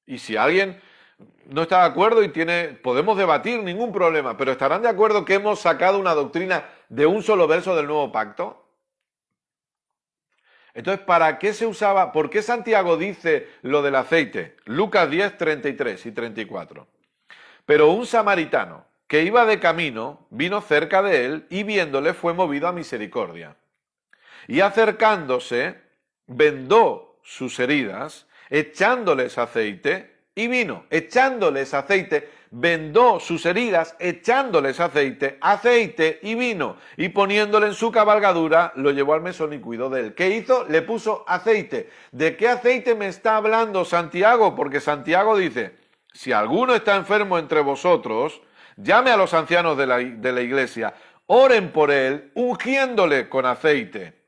Y si alguien no está de acuerdo y podemos debatir, ningún problema. Pero ¿estarán de acuerdo que hemos sacado una doctrina de un solo verso del nuevo pacto? Entonces, ¿para qué se usaba? ¿Por qué Santiago dice lo del aceite? Lucas 10, 33 y 34. Pero un samaritano que iba de camino vino cerca de él y viéndole fue movido a misericordia. Y acercándose, vendó sus heridas, echándoles aceite, y vino, echándoles aceite, vendó sus heridas, echándoles aceite, aceite y vino, y poniéndole en su cabalgadura, lo llevó al mesón y cuidó de él. ¿Qué hizo? Le puso aceite. ¿De qué aceite me está hablando Santiago? Porque Santiago dice, si alguno está enfermo entre vosotros, llame a los ancianos de la iglesia, oren por él, ungiéndole con aceite,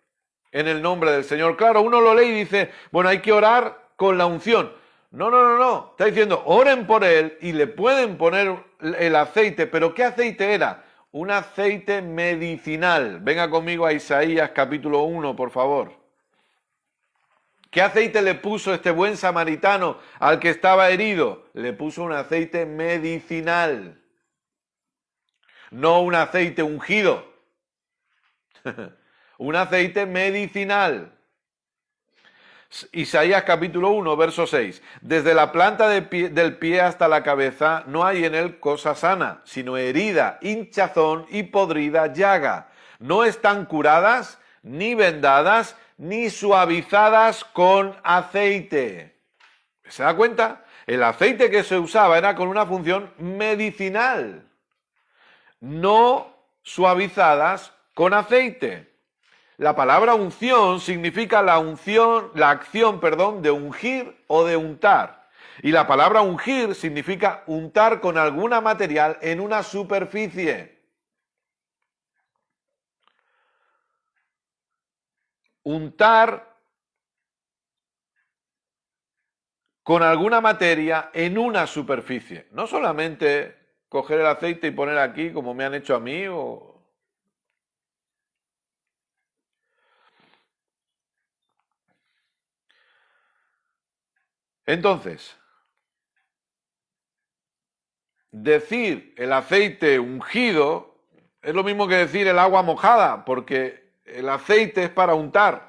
en el nombre del Señor. Claro, uno lo lee y dice, bueno, hay que orar con la unción. No. Está diciendo, oren por él y le pueden poner el aceite. ¿Pero qué aceite era? Un aceite medicinal. Venga conmigo a Isaías capítulo 1, por favor. ¿Qué aceite le puso este buen samaritano al que estaba herido? Le puso un aceite medicinal. No un aceite ungido. Un aceite medicinal. Isaías capítulo 1, verso 6. Desde la planta del pie hasta la cabeza no hay en él cosa sana, sino herida, hinchazón y podrida llaga. No están curadas, ni vendadas, ni suavizadas con aceite. ¿Se da cuenta? El aceite que se usaba era con una función medicinal, no suavizadas con aceite. La palabra unción significa la acción de ungir o de untar. Y la palabra ungir significa untar con alguna material en una superficie. Untar con alguna materia en una superficie. No solamente coger el aceite y poner aquí como me han hecho a mí o... Entonces, decir el aceite ungido es lo mismo que decir el agua mojada, porque el aceite es para untar.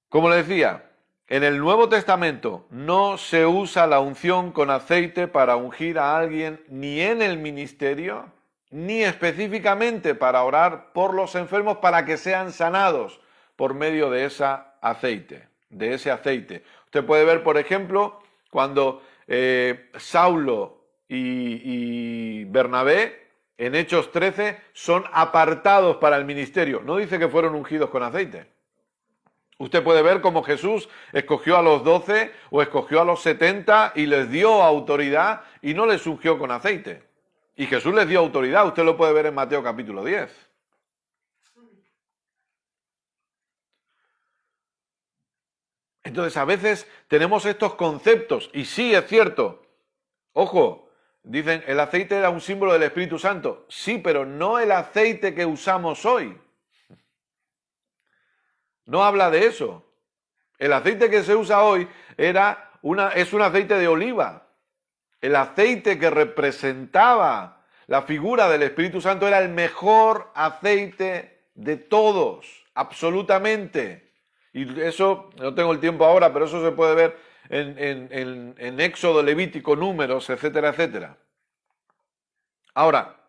Como le decía, en el Nuevo Testamento no se usa la unción con aceite para ungir a alguien ni en el ministerio, ni específicamente para orar por los enfermos para que sean sanados por medio de ese aceite. Usted puede ver, por ejemplo, cuando Saulo y Bernabé en Hechos 13 son apartados para el ministerio. No dice que fueron ungidos con aceite. Usted puede ver cómo Jesús escogió a los 12 o escogió a los 70 y les dio autoridad y no les ungió con aceite. Y Jesús les dio autoridad, usted lo puede ver en Mateo capítulo 10. Entonces a veces tenemos estos conceptos y sí es cierto. Ojo, dicen el aceite era un símbolo del Espíritu Santo. Sí, pero no el aceite que usamos hoy. No habla de eso. El aceite que se usa hoy es un aceite de oliva. El aceite que representaba la figura del Espíritu Santo era el mejor aceite de todos, absolutamente. Y eso, no tengo el tiempo ahora, pero eso se puede ver en Éxodo, Levítico, Números, etcétera, etcétera. Ahora,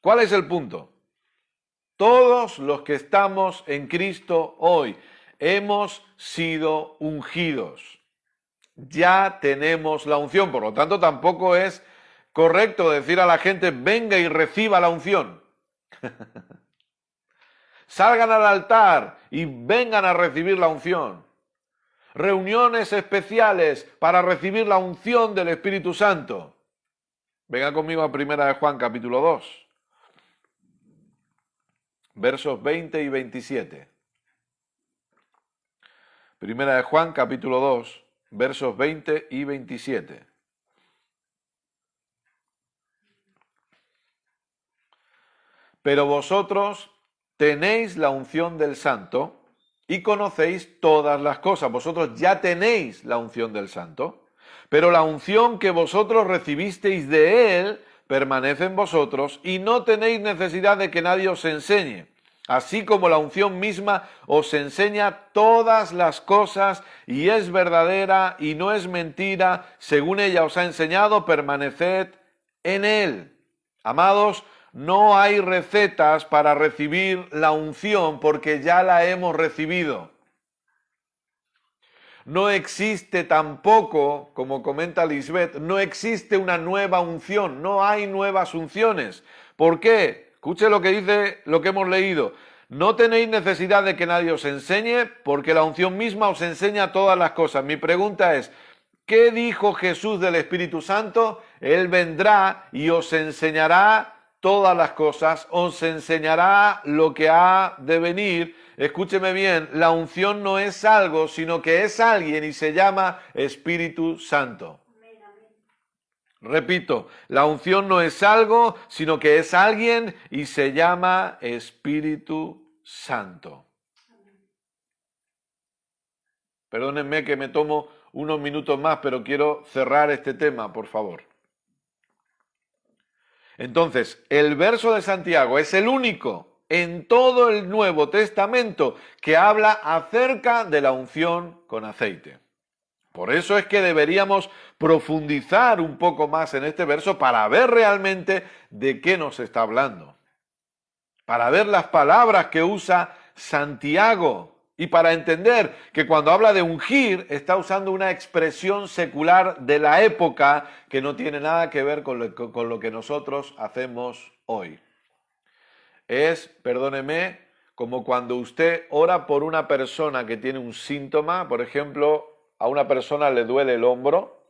¿cuál es el punto? Todos los que estamos en Cristo hoy hemos sido ungidos. Ya tenemos la unción, por lo tanto tampoco es correcto decir a la gente venga y reciba la unción. Salgan al altar y vengan a recibir la unción. Reuniones especiales para recibir la unción del Espíritu Santo. Venga conmigo a 1 de Juan capítulo 2. Versos 20 y 27. Primera de Juan, capítulo 2, versos 20 y 27. Pero vosotros tenéis la unción del Santo y conocéis todas las cosas. Vosotros ya tenéis la unción del Santo, pero la unción que vosotros recibisteis de Él permanece en vosotros y no tenéis necesidad de que nadie os enseñe. Así como la unción misma os enseña todas las cosas y es verdadera y no es mentira, según ella os ha enseñado, permaneced en Él. Amados, no hay recetas para recibir la unción porque ya la hemos recibido. No existe tampoco, como comenta Lisbeth, no existe una nueva unción, no hay nuevas unciones. ¿Por qué? Escuche lo que dice, lo que hemos leído. No tenéis necesidad de que nadie os enseñe, porque la unción misma os enseña todas las cosas. Mi pregunta es, ¿qué dijo Jesús del Espíritu Santo? Él vendrá y os enseñará todas las cosas, os enseñará lo que ha de venir. Escúcheme bien, la unción no es algo, sino que es alguien y se llama Espíritu Santo. Repito, la unción no es algo, sino que es alguien y se llama Espíritu Santo. Perdónenme que me tomo unos minutos más, pero quiero cerrar este tema, por favor. Entonces, el verso de Santiago es el único en todo el Nuevo Testamento que habla acerca de la unción con aceite. Por eso es que deberíamos profundizar un poco más en este verso para ver realmente de qué nos está hablando. Para ver las palabras que usa Santiago y para entender que cuando habla de ungir está usando una expresión secular de la época que no tiene nada que ver con lo que nosotros hacemos hoy. Es, perdóneme, como cuando usted ora por una persona que tiene un síntoma, por ejemplo, a una persona le duele el hombro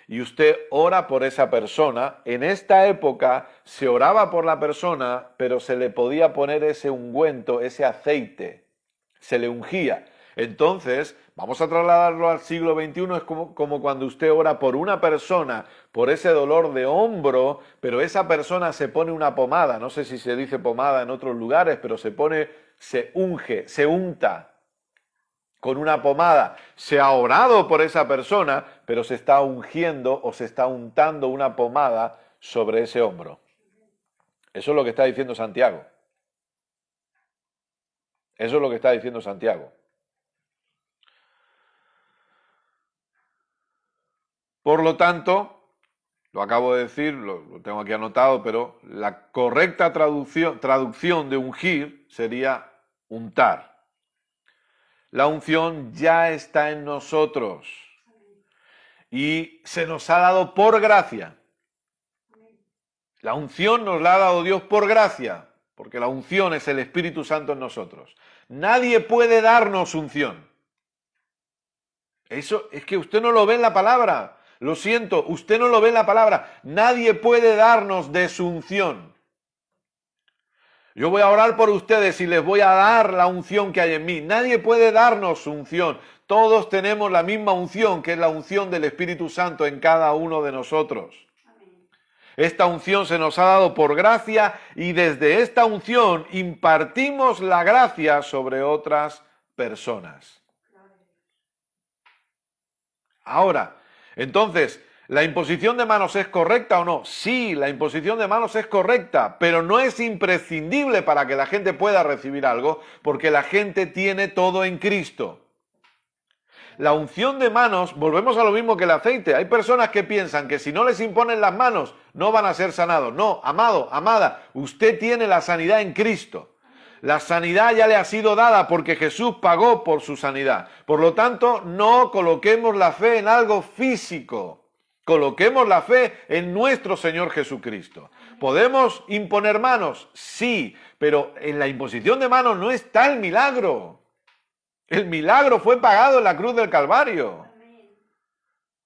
y usted ora por esa persona. En esta época se oraba por la persona, pero se le podía poner ese ungüento, ese aceite, se le ungía. Entonces, vamos a trasladarlo al siglo XXI, es como cuando usted ora por una persona, por ese dolor de hombro, pero esa persona se pone una pomada, no sé si se dice pomada en otros lugares, pero se unge, se unta con una pomada. Se ha orado por esa persona, pero se está ungiendo o se está untando una pomada sobre ese hombro. Eso es lo que está diciendo Santiago. Eso es lo que está diciendo Santiago. Por lo tanto, lo acabo de decir, lo tengo aquí anotado, pero la correcta traducción de ungir sería untar. La unción ya está en nosotros y se nos ha dado por gracia. La unción nos la ha dado Dios por gracia, porque la unción es el Espíritu Santo en nosotros. Nadie puede darnos unción. Eso es que usted no lo ve en la palabra. Lo siento, usted no lo ve en la palabra. Nadie puede darnos de su unción. Yo voy a orar por ustedes y les voy a dar la unción que hay en mí. Nadie puede darnos su unción. Todos tenemos la misma unción, que es la unción del Espíritu Santo en cada uno de nosotros. Esta unción se nos ha dado por gracia y desde esta unción impartimos la gracia sobre otras personas. Ahora, entonces, ¿la imposición de manos es correcta o no? Sí, la imposición de manos es correcta, pero no es imprescindible para que la gente pueda recibir algo, porque la gente tiene todo en Cristo. La unción de manos, volvemos a lo mismo que el aceite. Hay personas que piensan que si no les imponen las manos, no van a ser sanados. No, amado, amada, usted tiene la sanidad en Cristo. La sanidad ya le ha sido dada porque Jesús pagó por su sanidad. Por lo tanto, no coloquemos la fe en algo físico. Coloquemos la fe en nuestro Señor Jesucristo. ¿Podemos imponer manos? Sí, pero en la imposición de manos no está el milagro. El milagro fue pagado en la cruz del Calvario.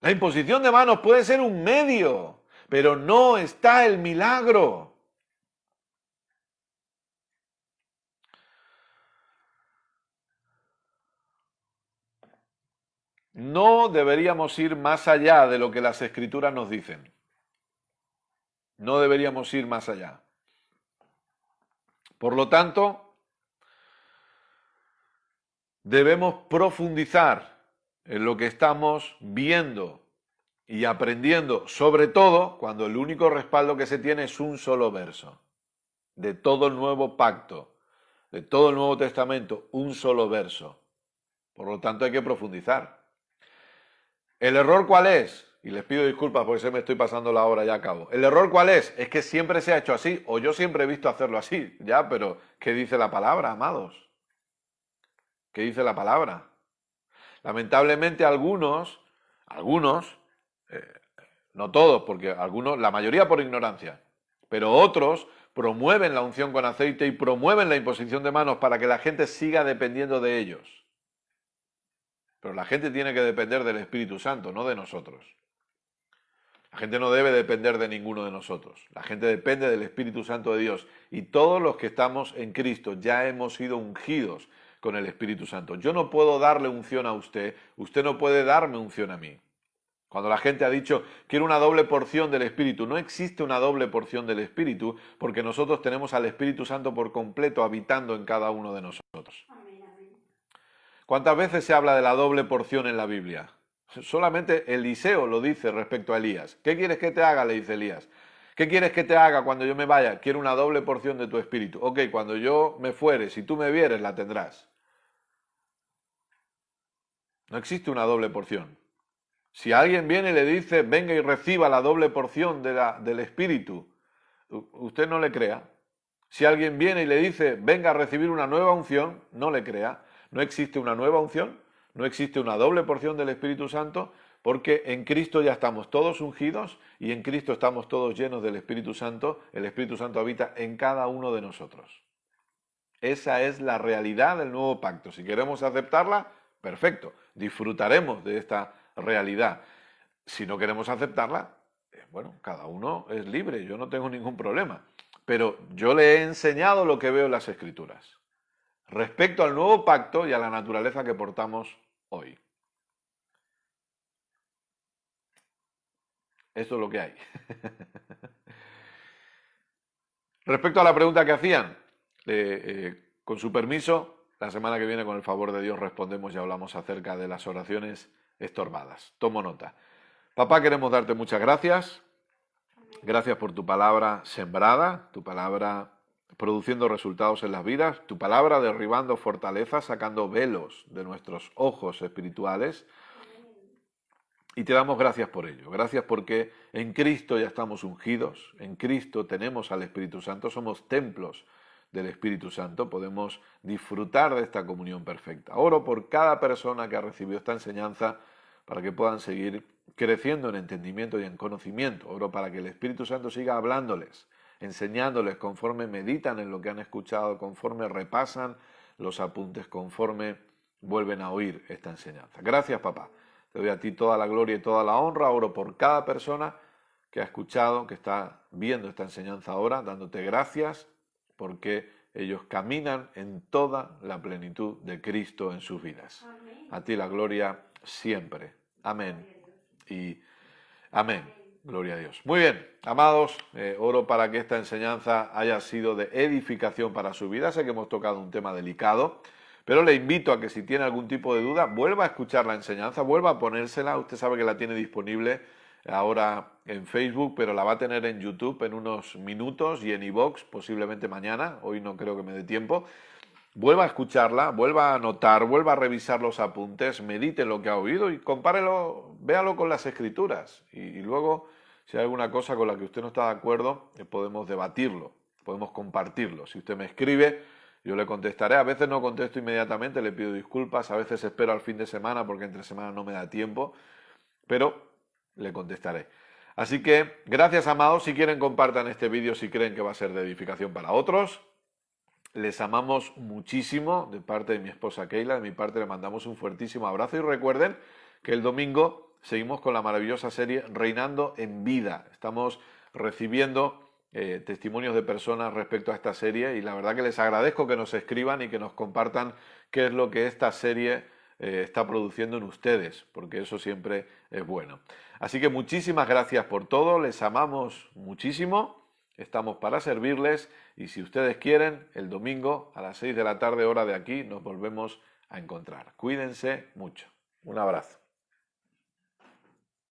La imposición de manos puede ser un medio, pero no está el milagro. no deberíamos ir más allá de lo que las Escrituras nos dicen. No deberíamos ir más allá. Por lo tanto, debemos profundizar en lo que estamos viendo y aprendiendo, sobre todo cuando el único respaldo que se tiene es un solo verso. De todo el nuevo pacto, de todo el Nuevo Testamento, un solo verso. Por lo tanto, hay que profundizar. ¿El error cuál es? Y les pido disculpas porque se me estoy pasando la hora ya a cabo. ¿El error cuál es? Es que siempre se ha hecho así, o yo siempre he visto hacerlo así. Ya, pero ¿qué dice la palabra, amados? ¿Qué dice la palabra? Lamentablemente algunos, no todos, porque algunos, la mayoría por ignorancia, pero otros promueven la unción con aceite y promueven la imposición de manos para que la gente siga dependiendo de ellos. Pero la gente tiene que depender del Espíritu Santo, no de nosotros. La gente no debe depender de ninguno de nosotros. La gente depende del Espíritu Santo de Dios. Y todos los que estamos en Cristo ya hemos sido ungidos con el Espíritu Santo. Yo no puedo darle unción a usted, usted no puede darme unción a mí. Cuando la gente ha dicho, quiero una doble porción del Espíritu, no existe una doble porción del Espíritu porque nosotros tenemos al Espíritu Santo por completo habitando en cada uno de nosotros. Amén, amén. ¿Cuántas veces se habla de la doble porción en la Biblia? Solamente Eliseo lo dice respecto a Elías. ¿Qué quieres que te haga? Le dice Elías. ¿Qué quieres que te haga cuando yo me vaya? Quiero una doble porción de tu espíritu. Ok, cuando yo me fuere, si tú me vieres, la tendrás. No existe una doble porción. Si alguien viene y le dice, venga y reciba la doble porción del espíritu, usted no le crea. Si alguien viene y le dice, venga a recibir una nueva unción, no le crea. No existe una nueva unción, no existe una doble porción del Espíritu Santo, porque en Cristo ya estamos todos ungidos y en Cristo estamos todos llenos del Espíritu Santo. El Espíritu Santo habita en cada uno de nosotros. Esa es la realidad del nuevo pacto. Si queremos aceptarla, perfecto, disfrutaremos de esta realidad. Si no queremos aceptarla, bueno, cada uno es libre, yo no tengo ningún problema. Pero yo le he enseñado lo que veo en las Escrituras respecto al nuevo pacto y a la naturaleza que portamos hoy. Esto es lo que hay. Respecto a la pregunta que hacían, con su permiso, la semana que viene, con el favor de Dios, respondemos y hablamos acerca de las oraciones estorbadas. Tomo nota. Papá, queremos darte muchas gracias. Gracias por tu palabra sembrada, tu palabra produciendo resultados en las vidas, tu palabra derribando fortalezas, sacando velos de nuestros ojos espirituales. Y te damos gracias por ello. Gracias porque en Cristo ya estamos ungidos, en Cristo tenemos al Espíritu Santo, somos templos del Espíritu Santo, podemos disfrutar de esta comunión perfecta. Oro por cada persona que ha recibido esta enseñanza para que puedan seguir creciendo en entendimiento y en conocimiento. Oro para que el Espíritu Santo siga hablándoles, enseñándoles conforme meditan en lo que han escuchado, conforme repasan los apuntes, conforme vuelven a oír esta enseñanza. Gracias, papá. Te doy a ti toda la gloria y toda la honra. Oro por cada persona que ha escuchado, que está viendo esta enseñanza ahora, dándote gracias porque ellos caminan en toda la plenitud de Cristo en sus vidas. Amén. A ti la gloria siempre. Amén. Y amén. Gloria a Dios. Muy bien, amados, oro para que esta enseñanza haya sido de edificación para su vida. Sé que hemos tocado un tema delicado, pero le invito a que si tiene algún tipo de duda, vuelva a escuchar la enseñanza, vuelva a ponérsela. Usted sabe que la tiene disponible ahora en Facebook, pero la va a tener en YouTube en unos minutos y en iVoox posiblemente mañana. Hoy no creo que me dé tiempo. Vuelva a escucharla, vuelva a anotar, vuelva a revisar los apuntes, medite lo que ha oído y compárelo, véalo con las Escrituras. Y luego, si hay alguna cosa con la que usted no está de acuerdo, podemos debatirlo, podemos compartirlo. Si usted me escribe, yo le contestaré. A veces no contesto inmediatamente, le pido disculpas. A veces espero al fin de semana porque entre semana no me da tiempo, pero le contestaré. Así que, gracias, amados. Si quieren, compartan este vídeo si creen que va a ser de edificación para otros. Les amamos muchísimo de parte de mi esposa Keila, de mi parte le mandamos un fuertísimo abrazo y recuerden que el domingo seguimos con la maravillosa serie Reinando en Vida. Estamos recibiendo testimonios de personas respecto a esta serie y la verdad que les agradezco que nos escriban y que nos compartan qué es lo que esta serie está produciendo en ustedes, porque eso siempre es bueno. Así que muchísimas gracias por todo, les amamos muchísimo, estamos para servirles y si ustedes quieren, el domingo a las 6 de la tarde, hora de aquí, nos volvemos a encontrar. Cuídense mucho. Un abrazo.